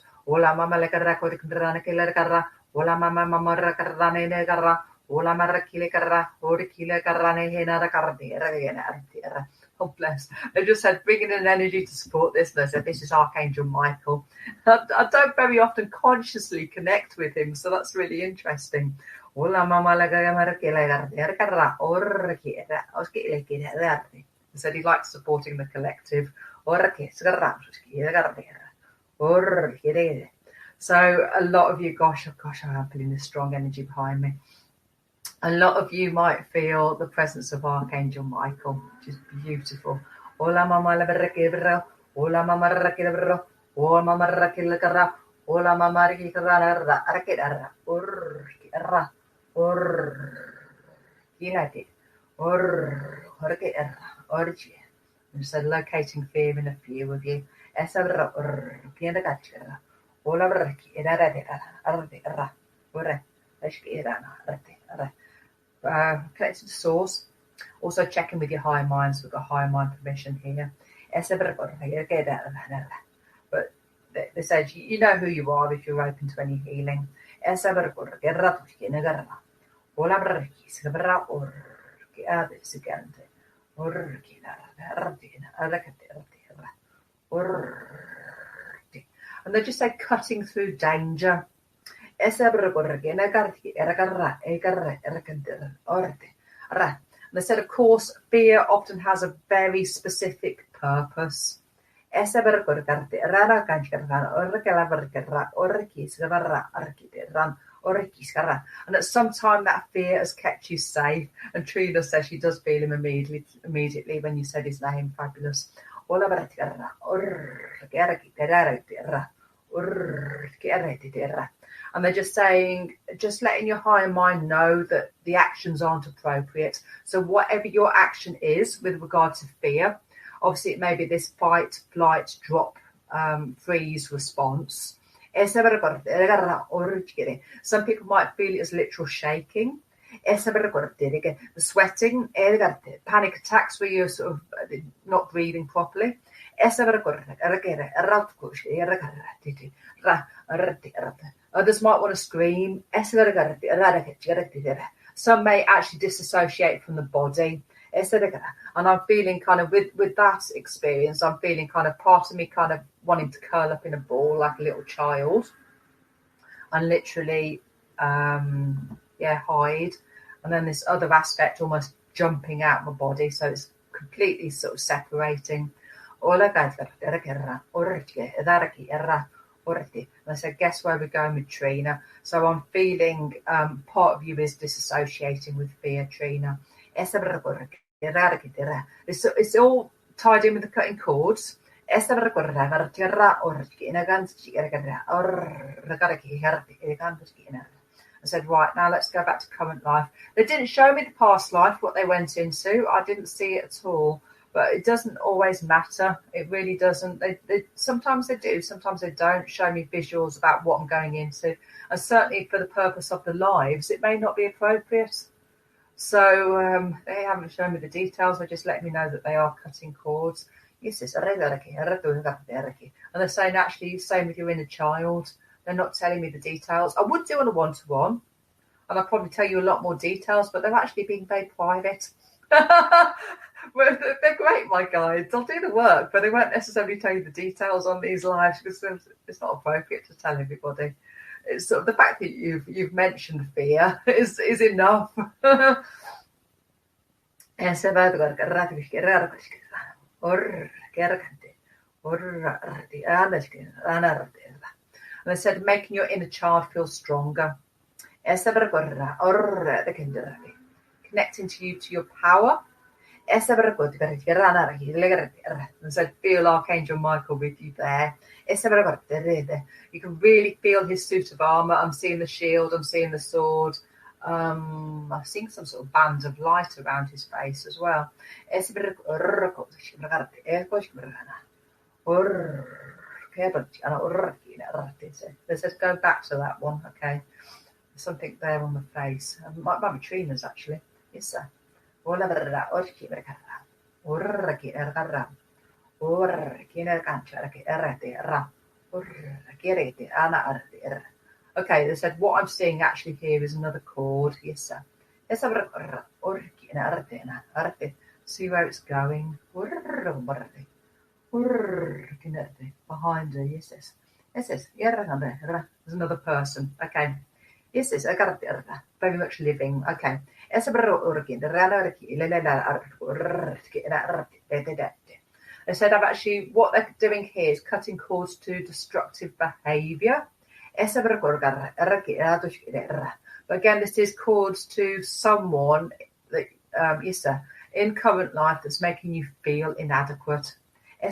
Oh, bless. They just said, bringing in energy to support this. They said, this is Archangel Michael. I don't very often consciously connect with him, so that's really interesting. He said he likes supporting the collective. So a lot of you, gosh, I am feeling this strong energy behind me. A lot of you might feel the presence of Archangel Michael, which is beautiful. And so locating fear in a few of you. Connected to source. Also checking with your higher minds. We've got higher mind permission here. But they said you know who you are if you're open to any healing. And they just say cutting through danger. And they said, of course, fear often has a very specific purpose. And at some time that fear has kept you safe. And Trina says she does feel him immediately when you said his name. Fabulous. And they're just saying, just letting your higher mind know that the actions aren't appropriate. So whatever your action is with regard to fear, obviously it may be this fight, flight, drop, freeze response. Some people might feel it as literal shaking. The sweating, panic attacks where you're sort of not breathing properly. Others might want to scream. Some may actually disassociate from the body. And I'm feeling kind of with that experience, I'm feeling kind of part of me kind of wanting to curl up in a ball like a little child and literally hide. And then this other aspect almost jumping out my body, so it's completely sort of separating. And I said, guess where we're going with Trina? So I'm feeling part of you is disassociating with fear, Trina. It's all tied in with the cutting cords. I said, right, now let's go back to current life. They didn't show me the past life, what they went into. I didn't see it at all. But it doesn't always matter. It really doesn't. Sometimes they do, sometimes they don't show me visuals about what I'm going into. And certainly for the purpose of the lives, it may not be appropriate. So they haven't shown me the details. They're just letting me know that they are cutting cords. And they're saying, actually, same with your inner child. They're not telling me the details. I would do on a one-to-one, and I'll probably tell you a lot more details, but they're actually being very private. Well, they're great, my guides. They'll do the work, but they won't necessarily tell you the details on these lives because it's not appropriate to tell everybody. It's sort of the fact that you've mentioned fear is enough. And they said making your inner child feel stronger. Connecting to your power. And said, feel Archangel Michael with you there. You can really feel his suit of armor. I'm seeing the shield, I'm seeing the sword. I'm seeing some sort of band of light around his face as well. They said, go back to that one, okay? There's something there on the face. Might be Trina's actually. Yes, sir. And they said what I'm seeing actually here is another chord. Yes, sir. See where it's going. Behind her, yes. There's another person. Okay. Yes, very much living. Okay. They said I've actually, what they're doing here is cutting cords to destructive behaviour. But again, this is cords to someone that, in current life that's making you feel inadequate. They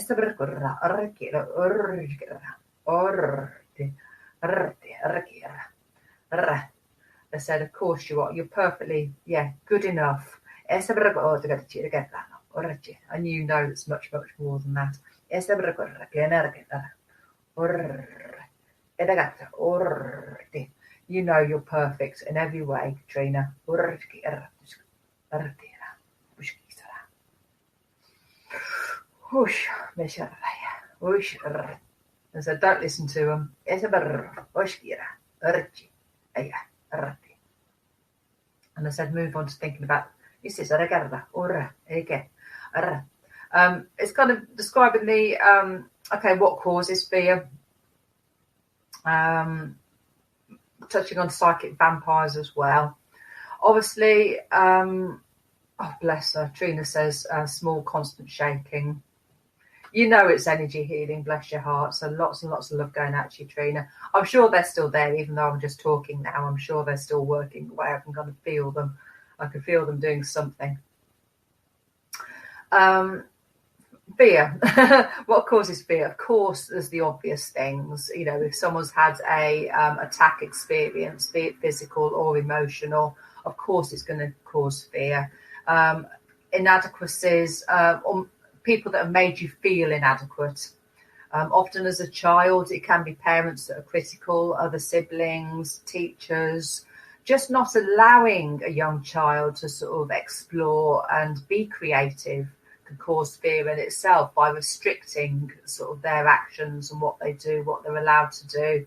said, of course you are. You're perfectly, good enough. And you know it's much, much more than that. You know you're perfect in every way, Katrina. And so don't listen to them. And I said, move on to thinking about it's kind of describing the what causes fear. Touching on psychic vampires as well. Obviously, oh bless her, Trina says small constant shaking. You know it's energy healing, bless your heart. So lots and lots of love going out to you, Trina. I'm sure they're still there, even though I'm just talking now. I'm sure they're still working away. I can kind of feel them. I can feel them doing something. Fear. What causes fear? Of course, there's the obvious things. You know, if someone's had a attack experience, be it physical or emotional, of course it's going to cause fear. Inadequacies, or people that have made you feel inadequate. Often as a child, it can be parents that are critical, other siblings, teachers, just not allowing a young child to sort of explore and be creative can cause fear in itself by restricting sort of their actions and what they do, what they're allowed to do,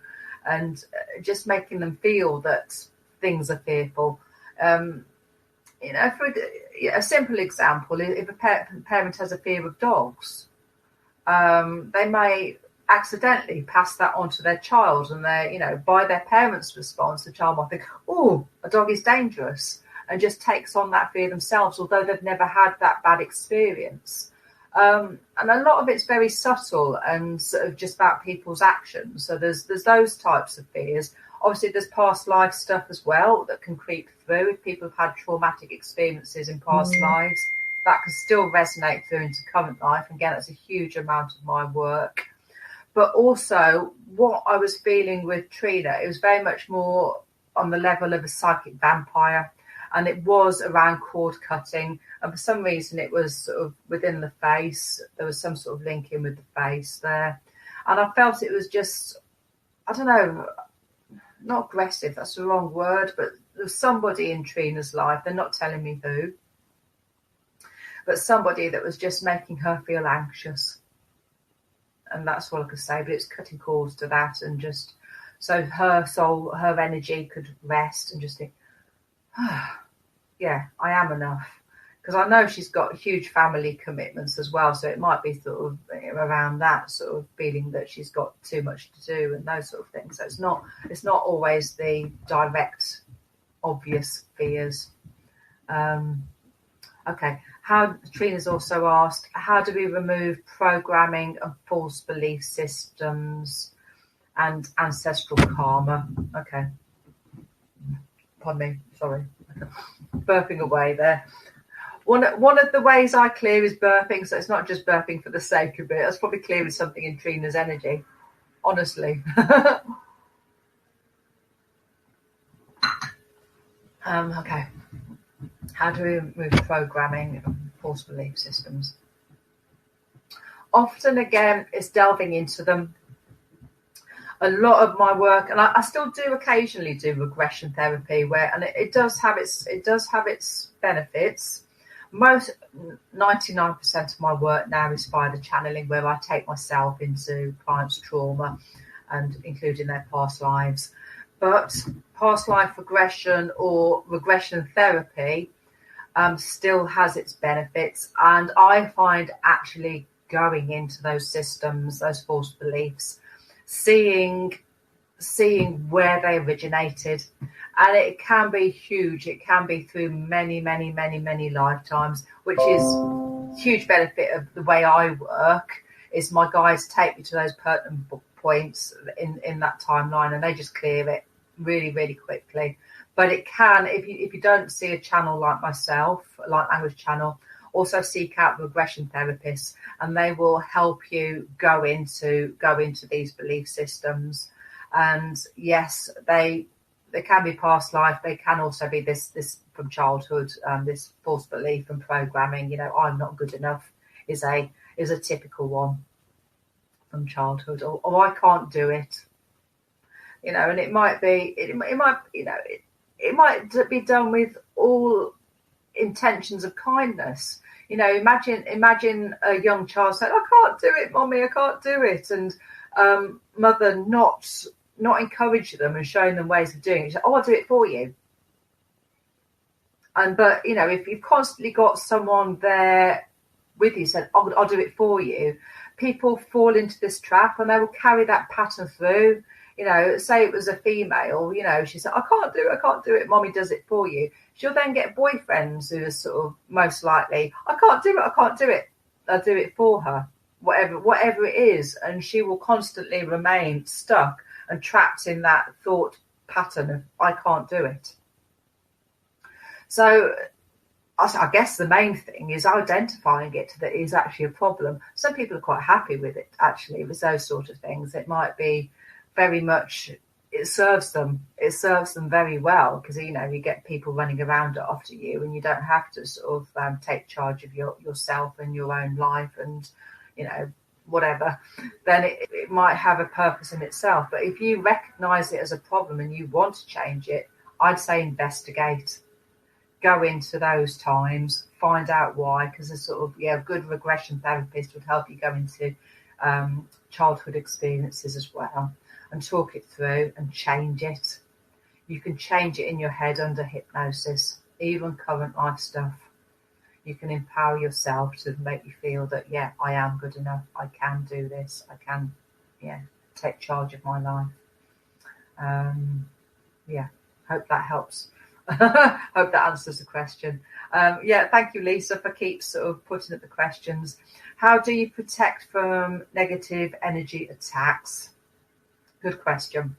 and just making them feel that things are fearful. You know, for a simple example, if a parent has a fear of dogs, they may accidentally pass that on to their child, and by their parents' response, the child might think, oh, a dog is dangerous, and just takes on that fear themselves, although they've never had that bad experience. And a lot of it's very subtle and sort of just about people's actions. So there's those types of fears. Obviously, there's past life stuff as well that can creep through. If people have had traumatic experiences in past lives, that can still resonate through into current life. Again, that's a huge amount of my work. But also, what I was feeling with Trina, it was very much more on the level of a psychic vampire. And it was around cord cutting. And for some reason, it was sort of within the face. There was some sort of link in with the face there. And I felt it was just, I don't know, not aggressive, that's the wrong word, but there's somebody in Trina's life, they're not telling me who, but somebody that was just making her feel anxious. And that's all I could say, but it's cutting cords to that, and just so her soul, her energy could rest and just think, yeah, I am enough. Because I know she's got huge family commitments as well, so it might be sort of around that sort of feeling that she's got too much to do and those sort of things. So it's not always the direct, obvious fears. Okay. Trina's also asked, how do we remove programming and false belief systems and ancestral karma? Okay. Pardon me, sorry. Burping away there. One of the ways I clear is burping, so it's not just burping for the sake of it. That's probably clearing something in Trina's energy, honestly. Okay. How do we remove programming and false belief systems? Often, again, it's delving into them. A lot of my work, and I still do occasionally do regression therapy, and it does have its benefits. Most 99% of my work now is via the channeling, where I take myself into clients' trauma and including their past lives. But past life regression or regression therapy still has its benefits, and I find actually going into those systems, those false beliefs, seeing where they originated, and it can be huge. It can be through many lifetimes, which is huge benefit of the way I work. Is my guides take me to those pertinent points in that timeline, and they just clear it really quickly. But it can, if you don't see a channel like myself, a light language channel, also seek out regression therapists, and they will help you go into these belief systems. And yes, they can be past life. They can also be this from childhood, this false belief and programming. I'm not good enough is a typical one. from childhood, or I can't do it. And it might be, it might, it might be done with all intentions of kindness. Imagine a young child saying, "I can't do it, mommy, I can't do it," and mother not encouraging them and showing them ways of doing it. Say, "Oh, I'll do it for you." But if you've constantly got someone there with you said, I'll do it for you, people fall into this trap and they will carry that pattern through. Say it was a female, she said, I can't do it, mommy does it for you. She'll then get boyfriends who are sort of most likely, I can't do it, I'll do it for her, whatever it is. And she will constantly remain stuck and trapped in that thought pattern of, I can't do it. So I guess the main thing is identifying it that is actually a problem. Some people are quite happy with it, actually, with those sort of things. It might be very much, it serves them very well, because you get people running around after you and you don't have to sort of take charge of yourself and your own life and whatever. Then it might have a purpose in itself. But if you recognize it as a problem and you want to change it, I'd say investigate. Go into those times, find out why, because a sort of a good regression therapist would help you go into childhood experiences as well and talk it through and change it. You can change it in your head under hypnosis, even current life stuff. You can empower yourself to make you feel that, I am good enough, I can do this, I can take charge of my life. Hope that helps. Hope that answers the question. Thank you, Lisa, for keep sort of putting up the questions. How do you protect from negative energy attacks? Good question.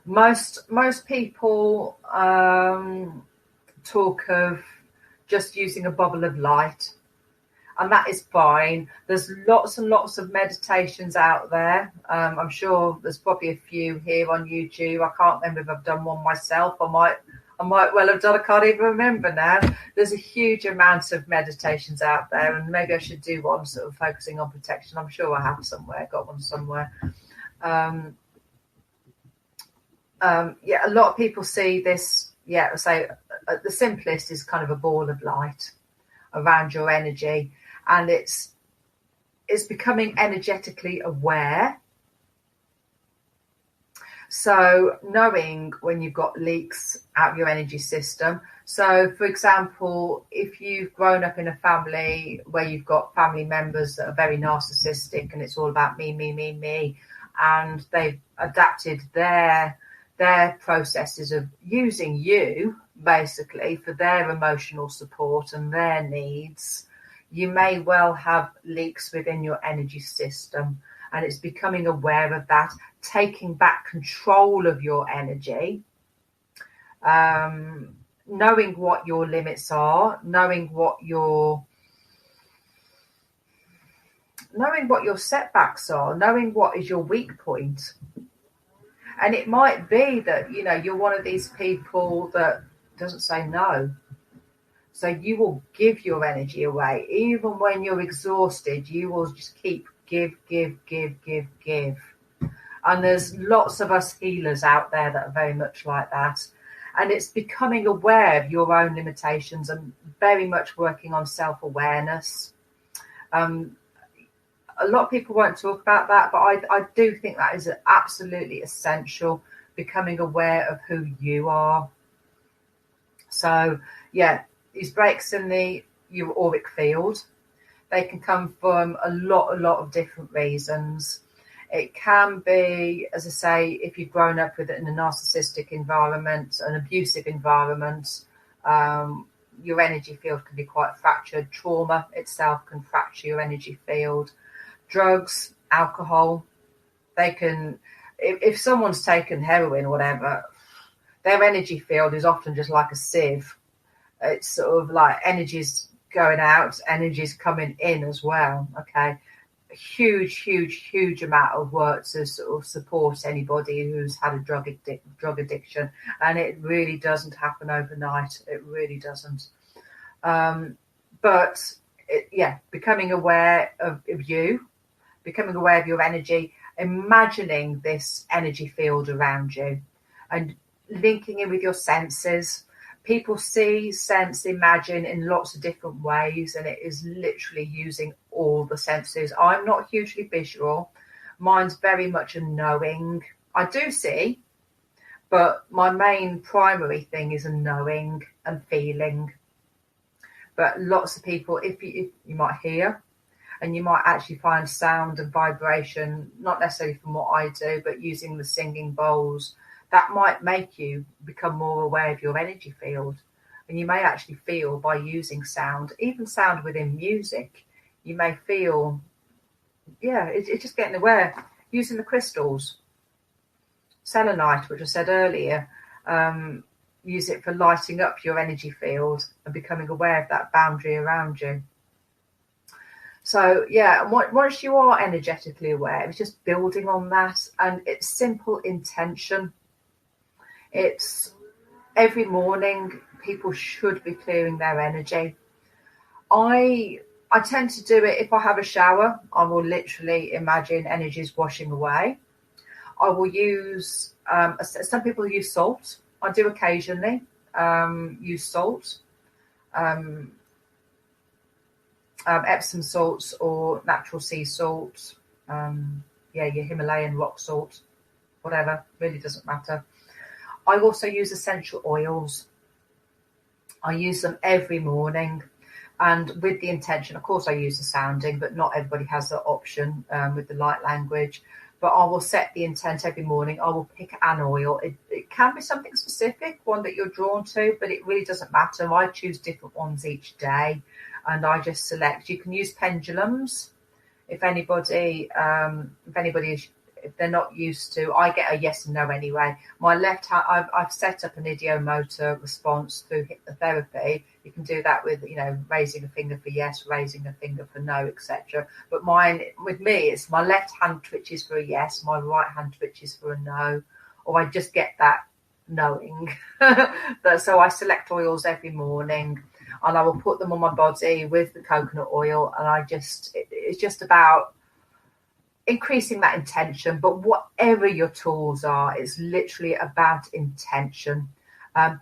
Most people talk of just using a bubble of light, and that is fine. There's lots and lots of meditations out there. I'm sure there's probably a few here on YouTube. I can't remember if I've done one myself. I might well have done. I can't even remember now. There's a huge amount of meditations out there, and maybe I should do one sort of focusing on protection. I'm sure I have somewhere, got one somewhere. A lot of people see this. So the simplest is kind of a ball of light around your energy, and it's becoming energetically aware. So knowing when you've got leaks out of your energy system. So for example, if you've grown up in a family where you've got family members that are very narcissistic and it's all about me, and they've adapted their processes of using you basically for their emotional support and their needs, you may well have leaks within your energy system. And it's becoming aware of that, taking back control of your energy, knowing what your limits are, knowing what your setbacks are, knowing what is your weak point. And it might be that, you're one of these people that doesn't say no. So you will give your energy away. Even when you're exhausted, you will just keep give. And there's lots of us healers out there that are very much like that. And it's becoming aware of your own limitations and very much working on self-awareness. A lot of people won't talk about that, but I do think that is absolutely essential, becoming aware of who you are. So, these breaks in your auric field, they can come from a lot of different reasons. It can be, as I say, if you've grown up with it in a narcissistic environment, an abusive environment, your energy field can be quite fractured. Trauma itself can fracture your energy field. Drugs, alcohol, they can, if someone's taken heroin or whatever, their energy field is often just like a sieve. It's sort of like energy's going out, energy's coming in as well. Okay. A huge amount of work to sort of support anybody who's had a drug addiction. And it really doesn't happen overnight. It really doesn't. But becoming aware of you, becoming aware of your energy, imagining this energy field around you and linking in with your senses. People see, sense, imagine in lots of different ways, and it is literally using all the senses. I'm not hugely visual. Mine's very much a knowing. I do see, but my main primary thing is a knowing and feeling. But lots of people, if you might hear, and you might actually find sound and vibration, not necessarily from what I do, but using the singing bowls, that might make you become more aware of your energy field. And you may actually feel by using sound, even sound within music, you may feel, it's just getting aware. Using the crystals, selenite, which I said earlier, use it for lighting up your energy field and becoming aware of that boundary around you. So, once you are energetically aware, it's just building on that, and it's simple intention. It's every morning people should be clearing their energy. I tend to do it if I have a shower. I will literally imagine energies washing away. I will use, some people use salt. I do occasionally use salt. Epsom salts or natural sea salt. Your Himalayan rock salt, whatever, really doesn't matter. I also use essential oils. I use them every morning, and with the intention, of course I use the sounding, but not everybody has that option with the light language. But I will set the intent every morning. I will pick an oil. It can be something specific, one that you're drawn to, but it really doesn't matter. I choose different ones each day, and I just select. You can use pendulums. If they're not used to, I get a yes and no anyway. My left hand, I've set up an ideomotor response through hypnotherapy. You can do that with, raising a finger for yes, raising a finger for no, etc. But with me, it's my left hand twitches for a yes, my right hand twitches for a no, or I just get that knowing. So I select oils every morning, and I will put them on my body with the coconut oil, and it's just about increasing that intention. But whatever your tools are, it's literally about intention.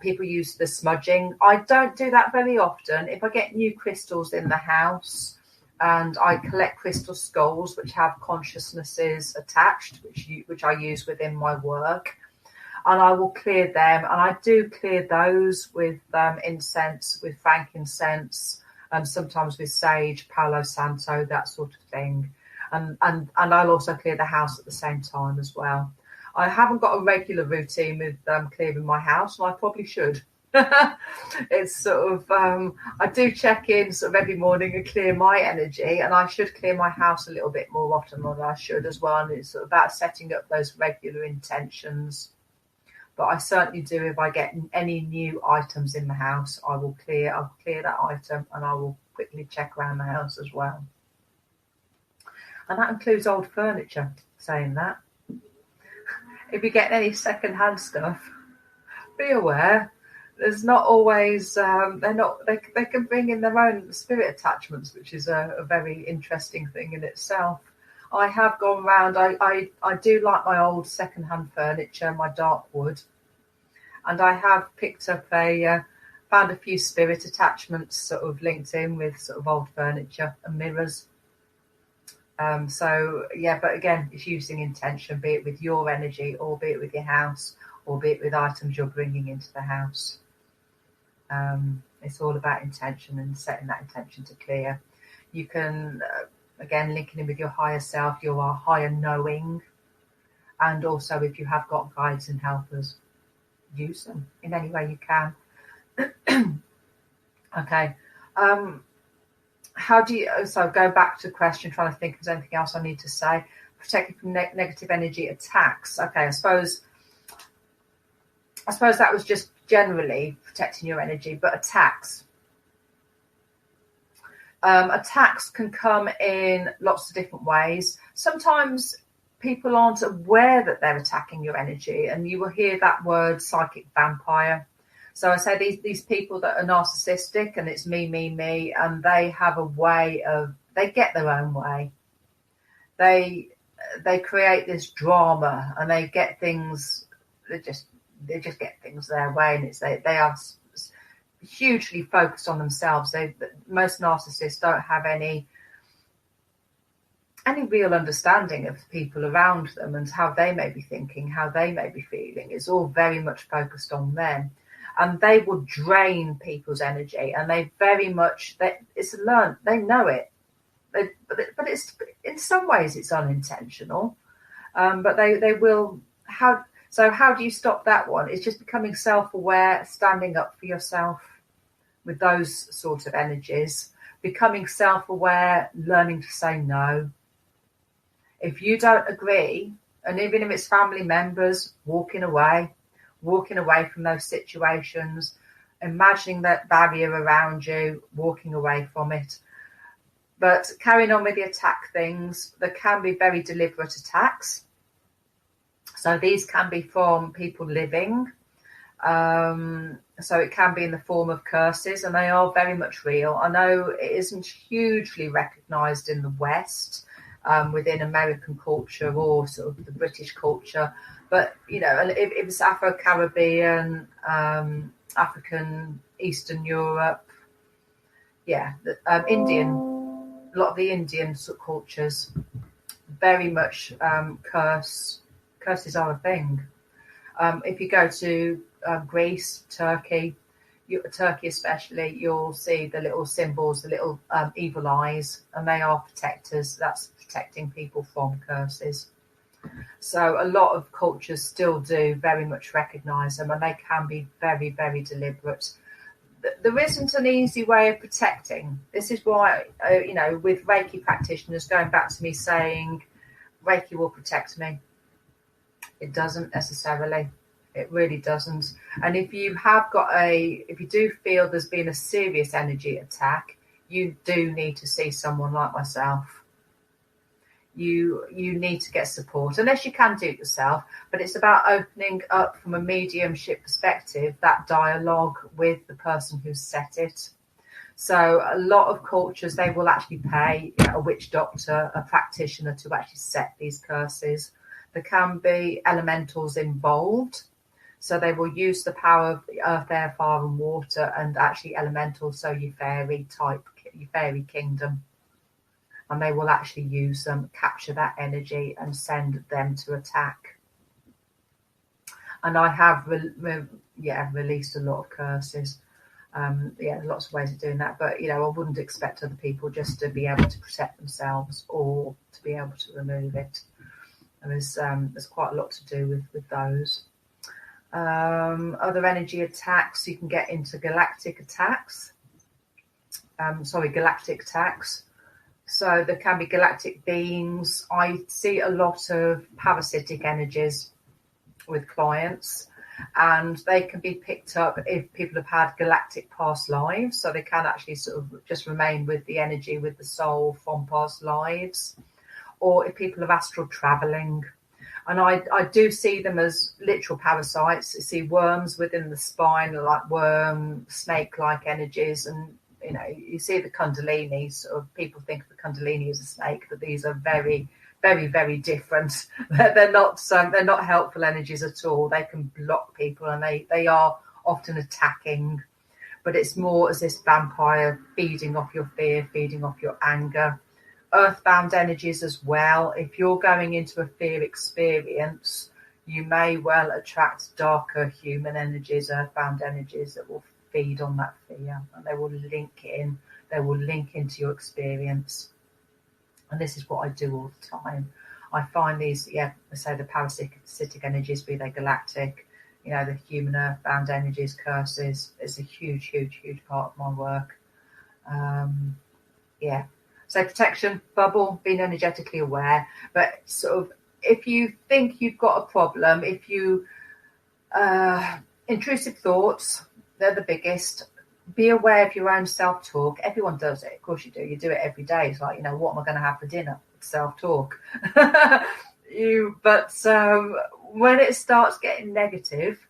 People use the smudging. I don't do that very often. If I get new crystals in the house, and I collect crystal skulls which have consciousnesses attached, which I use within my work, and I will clear them. And I do clear those with incense, with frankincense, and sometimes with sage, Palo Santo, that sort of thing. And I'll also clear the house at the same time as well. I haven't got a regular routine with clearing my house, and I probably should. It's sort of, I do check in sort of every morning and clear my energy, and I should clear my house a little bit more often than I should as well. And it's sort of about setting up those regular intentions. But I certainly do, if I get any new items in the house, I'll clear that item, and I will quickly check around the house as well. And that includes old furniture, saying that. If you get any second-hand stuff, be aware. There's not always, they can bring in their own spirit attachments, which is a very interesting thing in itself. I have gone round, I do like my old second-hand furniture, my dark wood. And I have picked up found a few spirit attachments sort of linked in with sort of old furniture and mirrors. But again, it's using intention, be it with your energy, or be it with your house, or be it with items you're bringing into the house. It's all about intention and setting that intention to clear. You can, again, linking in with your higher self, your higher knowing, and also if you have got guides and helpers, use them in any way you can. Okay. How do you, so go back to the question, trying to think if there's anything else I need to say. Protecting from negative energy attacks. Okay, I suppose that was just generally protecting your energy, but attacks. Attacks can come in lots of different ways. Sometimes people aren't aware that they're attacking your energy, and you will hear that word psychic vampire. So I say these people that are narcissistic, and it's me, and they have a way of, they get their own way. they create this drama, and they get things. They just get things their way, and they are hugely focused on themselves. Most narcissists don't have any real understanding of the people around them and how they may be thinking, how they may be feeling. It's all very much focused on them, and they will drain people's energy. And they very much it's learned. They know it, but it's in some ways it's unintentional. But they will. How do you stop that one? It's just becoming self-aware, standing up for yourself with those sort of energies, becoming self-aware, learning to say no. If you don't agree, and even if it's family members, walking away from those situations, imagining that barrier around you, walking away from it. But carrying on with the attack things, there can be very deliberate attacks. So these can be from people living. So it can be in the form of curses, and they are very much real. I know it isn't hugely recognised in the West, within American culture or sort of the British culture, but if it's Afro-Caribbean, African, Eastern Europe, Indian, a lot of the Indian sort of cultures, very much curses are a thing. If you go to Greece, Turkey especially, you'll see the little symbols, the little evil eyes, and they are protectors. That's protecting people from curses. So a lot of cultures still do very much recognise them, and they can be very, very deliberate. There isn't an easy way of protecting. This is why, with Reiki practitioners going back to me saying, Reiki will protect me. It doesn't necessarily. It really doesn't. And if you do feel there's been a serious energy attack, you do need to see someone like myself. You need to get support, unless you can do it yourself. But it's about opening up from a mediumship perspective, that dialogue with the person who's set it. So a lot of cultures, they will actually pay a witch doctor, a practitioner, to actually set these curses. There can be elementals involved. So they will use the power of the earth, air, fire and water, and actually elementals, so your fairy kingdom. And they will actually use them, capture that energy and send them to attack. And I have released a lot of curses. Lots of ways of doing that. But, I wouldn't expect other people just to be able to protect themselves or to be able to remove it. There's quite a lot to do with those. Other energy attacks, you can get into galactic attacks. Galactic attacks. So there can be galactic beings. I see a lot of parasitic energies with clients, and they can be picked up if people have had galactic past lives. So they can actually sort of just remain with the energy, with the soul from past lives, or if people are astral traveling. And I do see them as literal parasites. You see worms within the spine, like worm, snake-like energies, and you see the kundalini. Sort of people think of the kundalini as a snake, but these are very, very, very different. They're not helpful energies at all. They can block people, and they are often attacking. But it's more as this vampire feeding off your fear, feeding off your anger. Earthbound energies as well. If you're going into a fear experience, you may well attract darker human energies, earthbound energies that will feed on that fear, and they will link into your experience. And this is what I do all the time. I find these, I say the parasitic energies, be they galactic, the human earthbound energies, curses. It's a huge, huge, huge part of my work. So protection, bubble, being energetically aware. But sort of, if you think you've got a problem, if you intrusive thoughts, they're the biggest. Be aware of your own self-talk. Everyone does it. Of course you do. You do it every day. It's like, what am I going to have for dinner? Self-talk. But when it starts getting negative,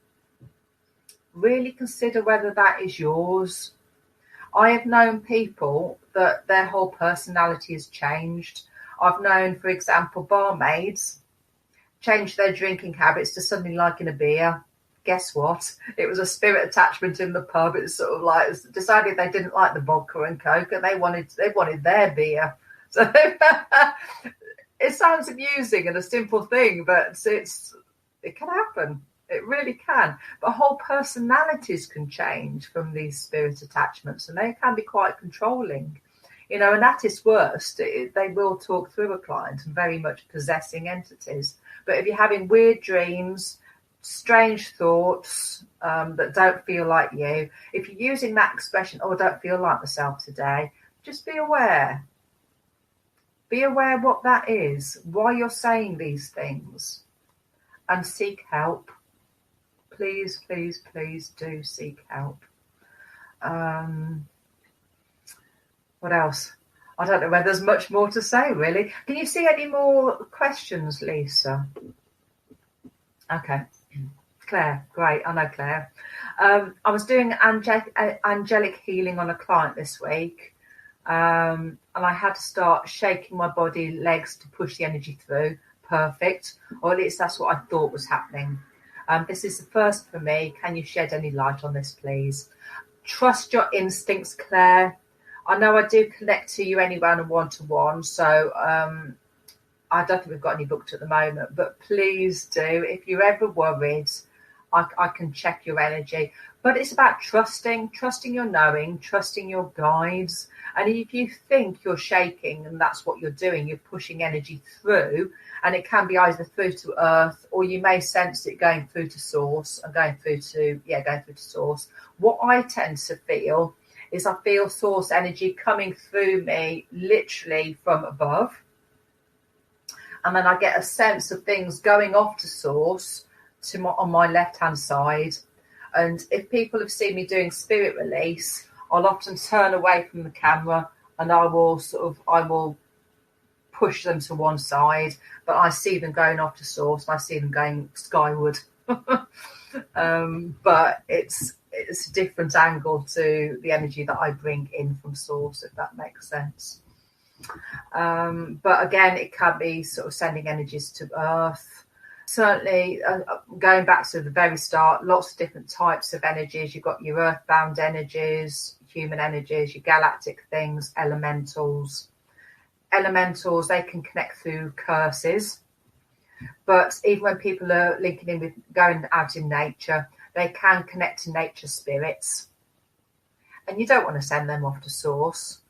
really consider whether that is yours. I have known people that their whole personality has changed. I've known, for example, barmaids change their drinking habits to something like in a beer. Guess what? It was a spirit attachment in the pub. It's sort of like decided they didn't like the vodka and coke, and they wanted their beer. So it sounds amusing and a simple thing, but it can happen. It really can. But whole personalities can change from these spirit attachments, and they can be quite controlling. And at its worst, they will talk through a client and very much possessing entities. But if you're having weird dreams, strange thoughts that don't feel like you, if you're using that expression, I don't feel like myself today, just be aware. Be aware what that is, why you're saying these things, and seek help. Please, please, please do seek help. What else? I don't know whether there's much more to say, really. Can you see any more questions, Lisa? Okay. Claire, great. I know Claire. I was doing angelic healing on a client this week, and I had to start shaking my body, legs to push the energy through. Perfect. Or at least that's what I thought was happening. This is the first for me. Can you shed any light on this, please? Trust your instincts, Claire. I know I do connect to you anyway on a one-to-one, so I don't think we've got any booked at the moment, but please do. If you're ever worried, I can check your energy. But it's about trusting your knowing, trusting your guides. And if you think you're shaking and that's what you're doing, you're pushing energy through, and it can be either through to earth, or you may sense it going through to source and going through to source. What I tend to feel is I feel source energy coming through me literally from above. And then I get a sense of things going off to source on my left-hand side. And if people have seen me doing spirit release, I'll often turn away from the camera and I will push them to one side, but I see them going off to source and I see them going skyward. But it's a different angle to the energy that I bring in from source, if that makes sense. But again, it can be sort of sending energies to earth. Certainly, going back to the very start, lots of different types of energies. You've got your earthbound energies, human energies, your galactic things, elementals. Elementals, they can connect through curses. But even when people are linking in with going out in nature, they can connect to nature spirits. And you don't want to send them off to source.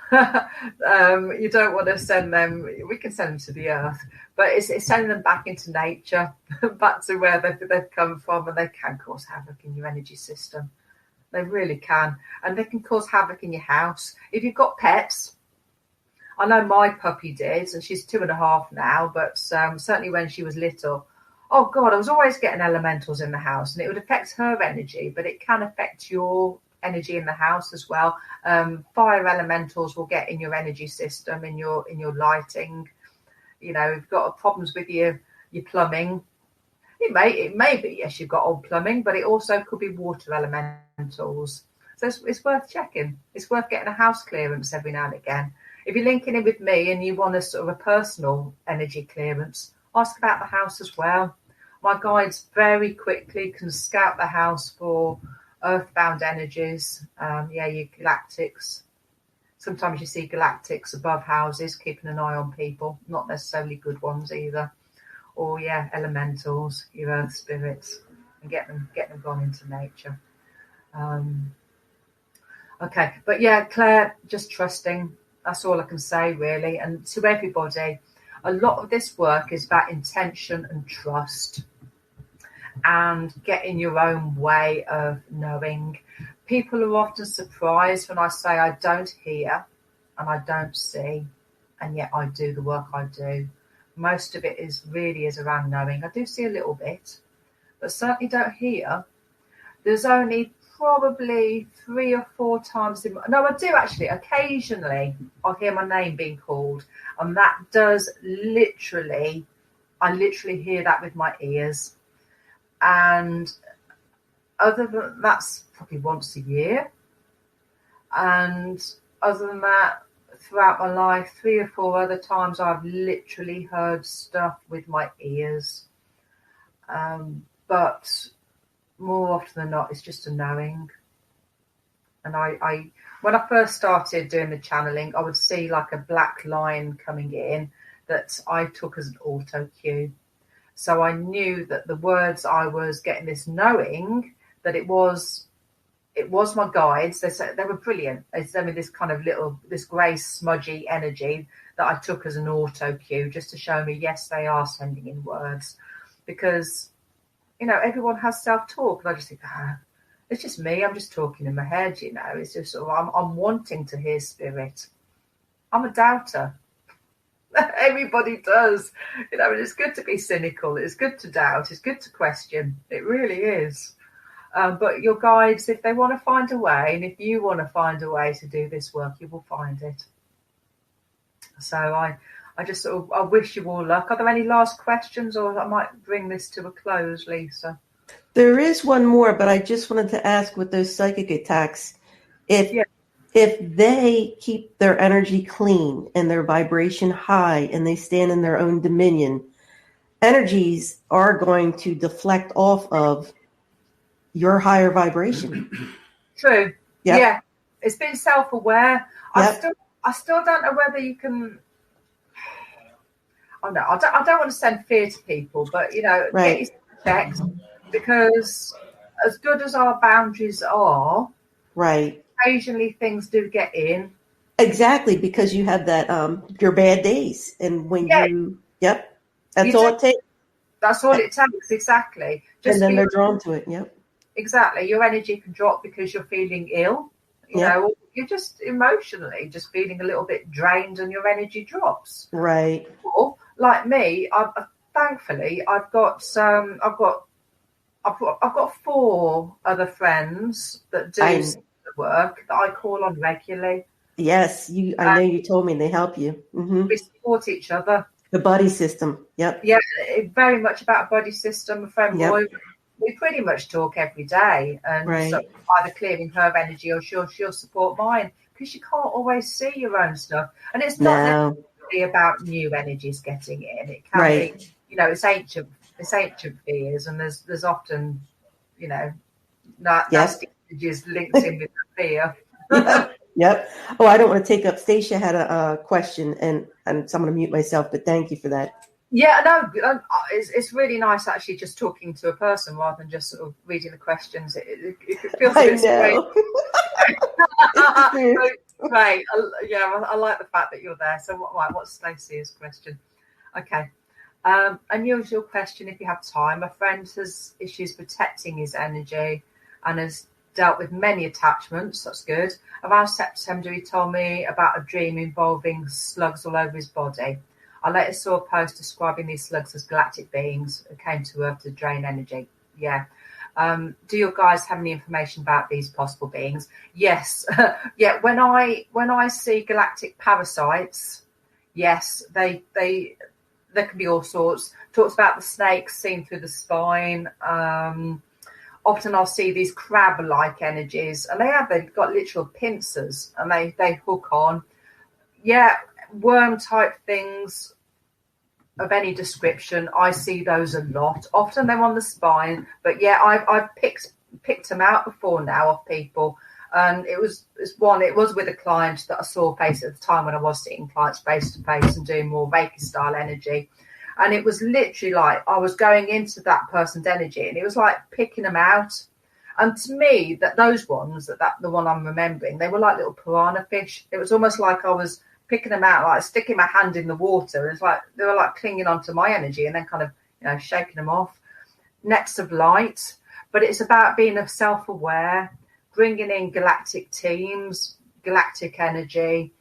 You don't want to send them, we can send them to the earth, but it's sending them back into nature, back to where they've come from, and they can cause havoc in your energy system. They really can. And they can cause havoc in your house. If you've got pets, I know my puppy did, and she's 2.5 now, but certainly when she was little, oh God, I was always getting elementals in the house, and it would affect her energy, but it can affect your energy in the house as well. Fire elementals will get in your energy system, in your lighting. If you've got problems with your plumbing, it may be, yes, you've got old plumbing, but it also could be water elementals. So it's worth checking. It's worth getting a house clearance every now and again. If you're linking in with me and you want a sort of a personal energy clearance, ask about the house as well. My guides very quickly can scout the house for earthbound energies, your galactics. Sometimes you see galactics above houses, keeping an eye on people, not necessarily good ones either. Or elementals, your earth spirits, and get them gone into nature. Okay, but Claire, just trusting. That's all I can say, really. And to everybody, a lot of this work is about intention and trust, and getting your own way of knowing. People are often surprised when I say I don't hear and I don't see, and yet I do the work I do. Most of it is around knowing. I do see a little bit, but certainly don't hear. There's only probably 3 or 4 times I do actually. Occasionally I'll hear my name being called, and that does I literally hear that with my ears. And other than that's probably once a year. And other than that, throughout my life, 3 or 4 other times I've literally heard stuff with my ears. But more often than not, it's just a knowing. And I when I first started doing the channeling, I would see like a black line coming in that I took as an auto cue. So I knew that the words I was getting, this knowing that it was my guides. They were brilliant. They sent me this kind of this grey smudgy energy that I took as an auto cue, just to show me, yes, they are sending in words, because everyone has self-talk, and I just think, it's just me. I'm just talking in my head. It's just sort of, I'm wanting to hear spirit. I'm a doubter. Everybody does. And it's good to be cynical. It's good to doubt. It's good to question. It really is. But your guides, if they want to find a way, and if you want to find a way to do this work, you will find it. So I just I wish you all luck. Are there any last questions, or I might bring this to a close, Lisa? There is one more, but I just wanted to ask, with those psychic attacks, if they keep their energy clean and their vibration high and they stand in their own dominion, energies are going to deflect off of your higher vibration. True. Yep. Yeah. It's been self-aware. Yep. I still don't know whether you can. Oh no, I don't want to send fear to people, but right. get your checks, because as good as our boundaries are, right, occasionally things do get in. Exactly, because you have that your bad days, and when that's all it takes. That's all it takes, exactly. And then they're drawn to it. Yep. Exactly. Your energy can drop because you're feeling ill. Or you're just emotionally just feeling a little bit drained, and your energy drops. Right. Or, like me, thankfully I've got 4 other friends that do the work that I call on regularly. Yes, I know you told me, and they help you. Mm-hmm. We support each other. The buddy system. Yep. Yeah, very much about a buddy system. A friend Roy, we pretty much talk every day, and so either clearing her energy or she'll support mine, because you can't always see your own stuff, and it's not necessarily about new energies getting in. It can be, it's ancient fears, and there's often, nasty energies linked in with the fear. Yep. Oh, I don't want to take up. Stacia had a question, and so I'm going to mute myself, but thank you for that. Yeah, no, it's really nice actually just talking to a person rather than just sort of reading the questions. It feels a bit strange. Great. I like the fact that you're there. So what's Stacey's question? Okay. Unusual question, if you have time. A friend has issues protecting his energy and has dealt with many attachments. That's good. Around September, he told me about a dream involving slugs all over his body. I later saw a post describing these slugs as galactic beings who came to Earth to drain energy. Yeah. Do your guys have any information about these possible beings? Yes. Yeah. When I see galactic parasites, yes, they there can be all sorts. Talks about the snakes seen through the spine. Often I'll see these crab-like energies, and they've got literal pincers, and they hook on. Yeah, worm-type things of any description, I see those a lot. Often they're on the spine, but yeah, I've picked them out before now of people. And it was with a client that I saw face at the time when I was seeing clients face to face and doing more Reiki style energy. And it was literally like I was going into that person's energy, and it was like picking them out. And to me, those ones, the one I'm remembering, they were like little piranha fish. It was almost like I was picking them out, like sticking my hand in the water. It's like they were like clinging onto my energy and then kind of shaking them off. Nets of light, but it's about being self-aware, bringing in galactic teams, galactic energy.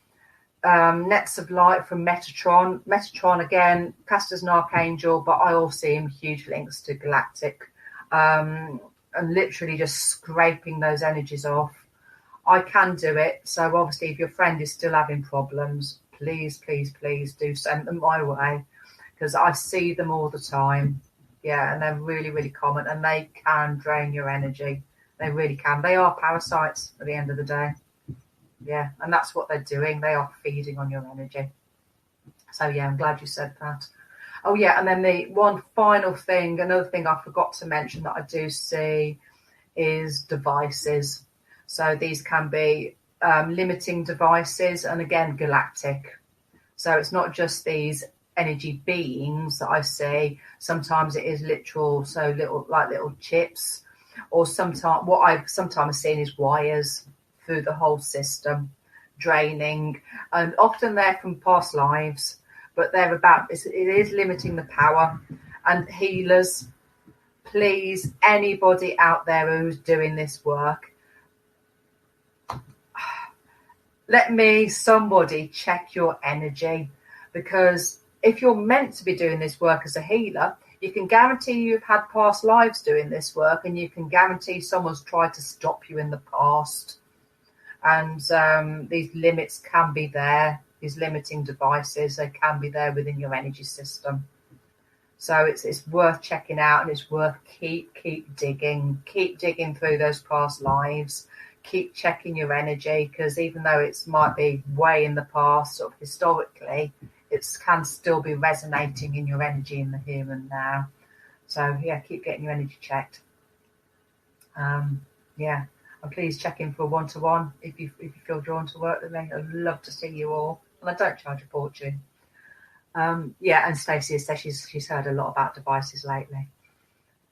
Nets of light from Metatron. Metatron, again, cast as an archangel, but I all see him huge links to galactic, and literally just scraping those energies off. I can do it. So obviously, if your friend is still having problems, please, please, please do send them my way, because I see them all the time. Yeah, and they're really, really common, and they can drain your energy. They really can. They are parasites at the end of the day. Yeah, and that's what they're doing. They are feeding on your energy. So yeah, I'm glad you said that. Oh yeah, and then the one final thing, another thing I forgot to mention that I do see is devices. So these can be limiting devices, and again, galactic. So it's not just these energy beings that I see. Sometimes it is literal, so little chips, or sometimes what I've sometimes seen is wires through the whole system, draining, and often they're from past lives, but it is limiting the power. And healers, please, anybody out there who's doing this work, somebody check your energy, because if you're meant to be doing this work as a healer, you can guarantee you've had past lives doing this work, and you can guarantee someone's tried to stop you in the past. And these limits can be there, these limiting devices, they can be there within your energy system. So it's worth checking out, and it's worth keep digging through those past lives. Keep checking your energy, because even though it might be way in the past, sort of historically, it can still be resonating in your energy in the here and now. So yeah, keep getting your energy checked. Yeah, and please check in for a one-to-one if you feel drawn to work with me. I'd love to see you all, and I don't charge a fortune. Yeah, and Stacey says she's heard a lot about devices lately.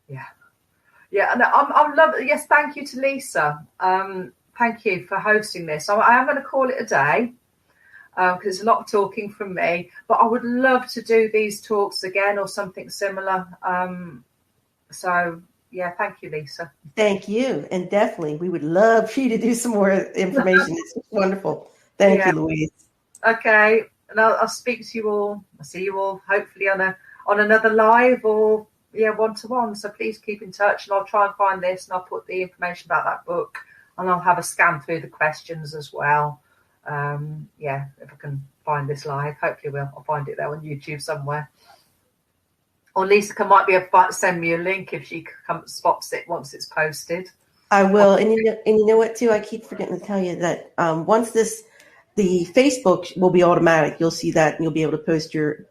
Yeah, and I'm love. Yes, thank you to Lisa. Thank you for hosting this. I am going to call it a day because it's a lot of talking from me. But I would love to do these talks again or something similar. So yeah, thank you, Lisa. Thank you, and definitely we would love for you to do some more information. It's wonderful. Thank you, Louise. Okay, and I'll speak to you all. I'll see you all hopefully on another live or one-to-one. So please keep in touch, and I'll try and find this, and I'll put the information about that book, and I'll have a scan through the questions as well. If I can find this live, hopefully I'll find it there on YouTube somewhere. Or Lisa might be able to send me a link if she spots it once it's posted. I will, and you know what too? I keep forgetting to tell you that once the Facebook will be automatic. You'll see that, and you'll be able to post your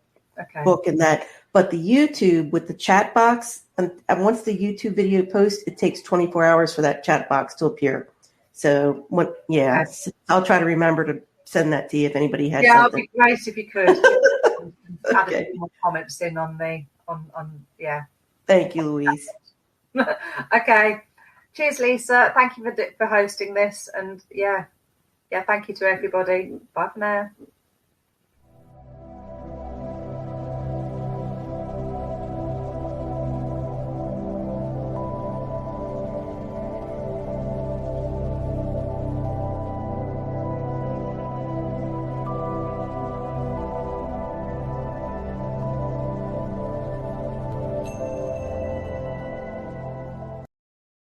book and that. But the YouTube with the chat box, and once the YouTube video posts, it takes 24 hours for that chat box to appear. So, I'll try to remember to send that to you if anybody has something. Yeah, it'd be great if you could. Add a few more comments in on. Thank you, Louise. Okay. Cheers, Lisa. Thank you for hosting this, and thank you to everybody. Bye for now.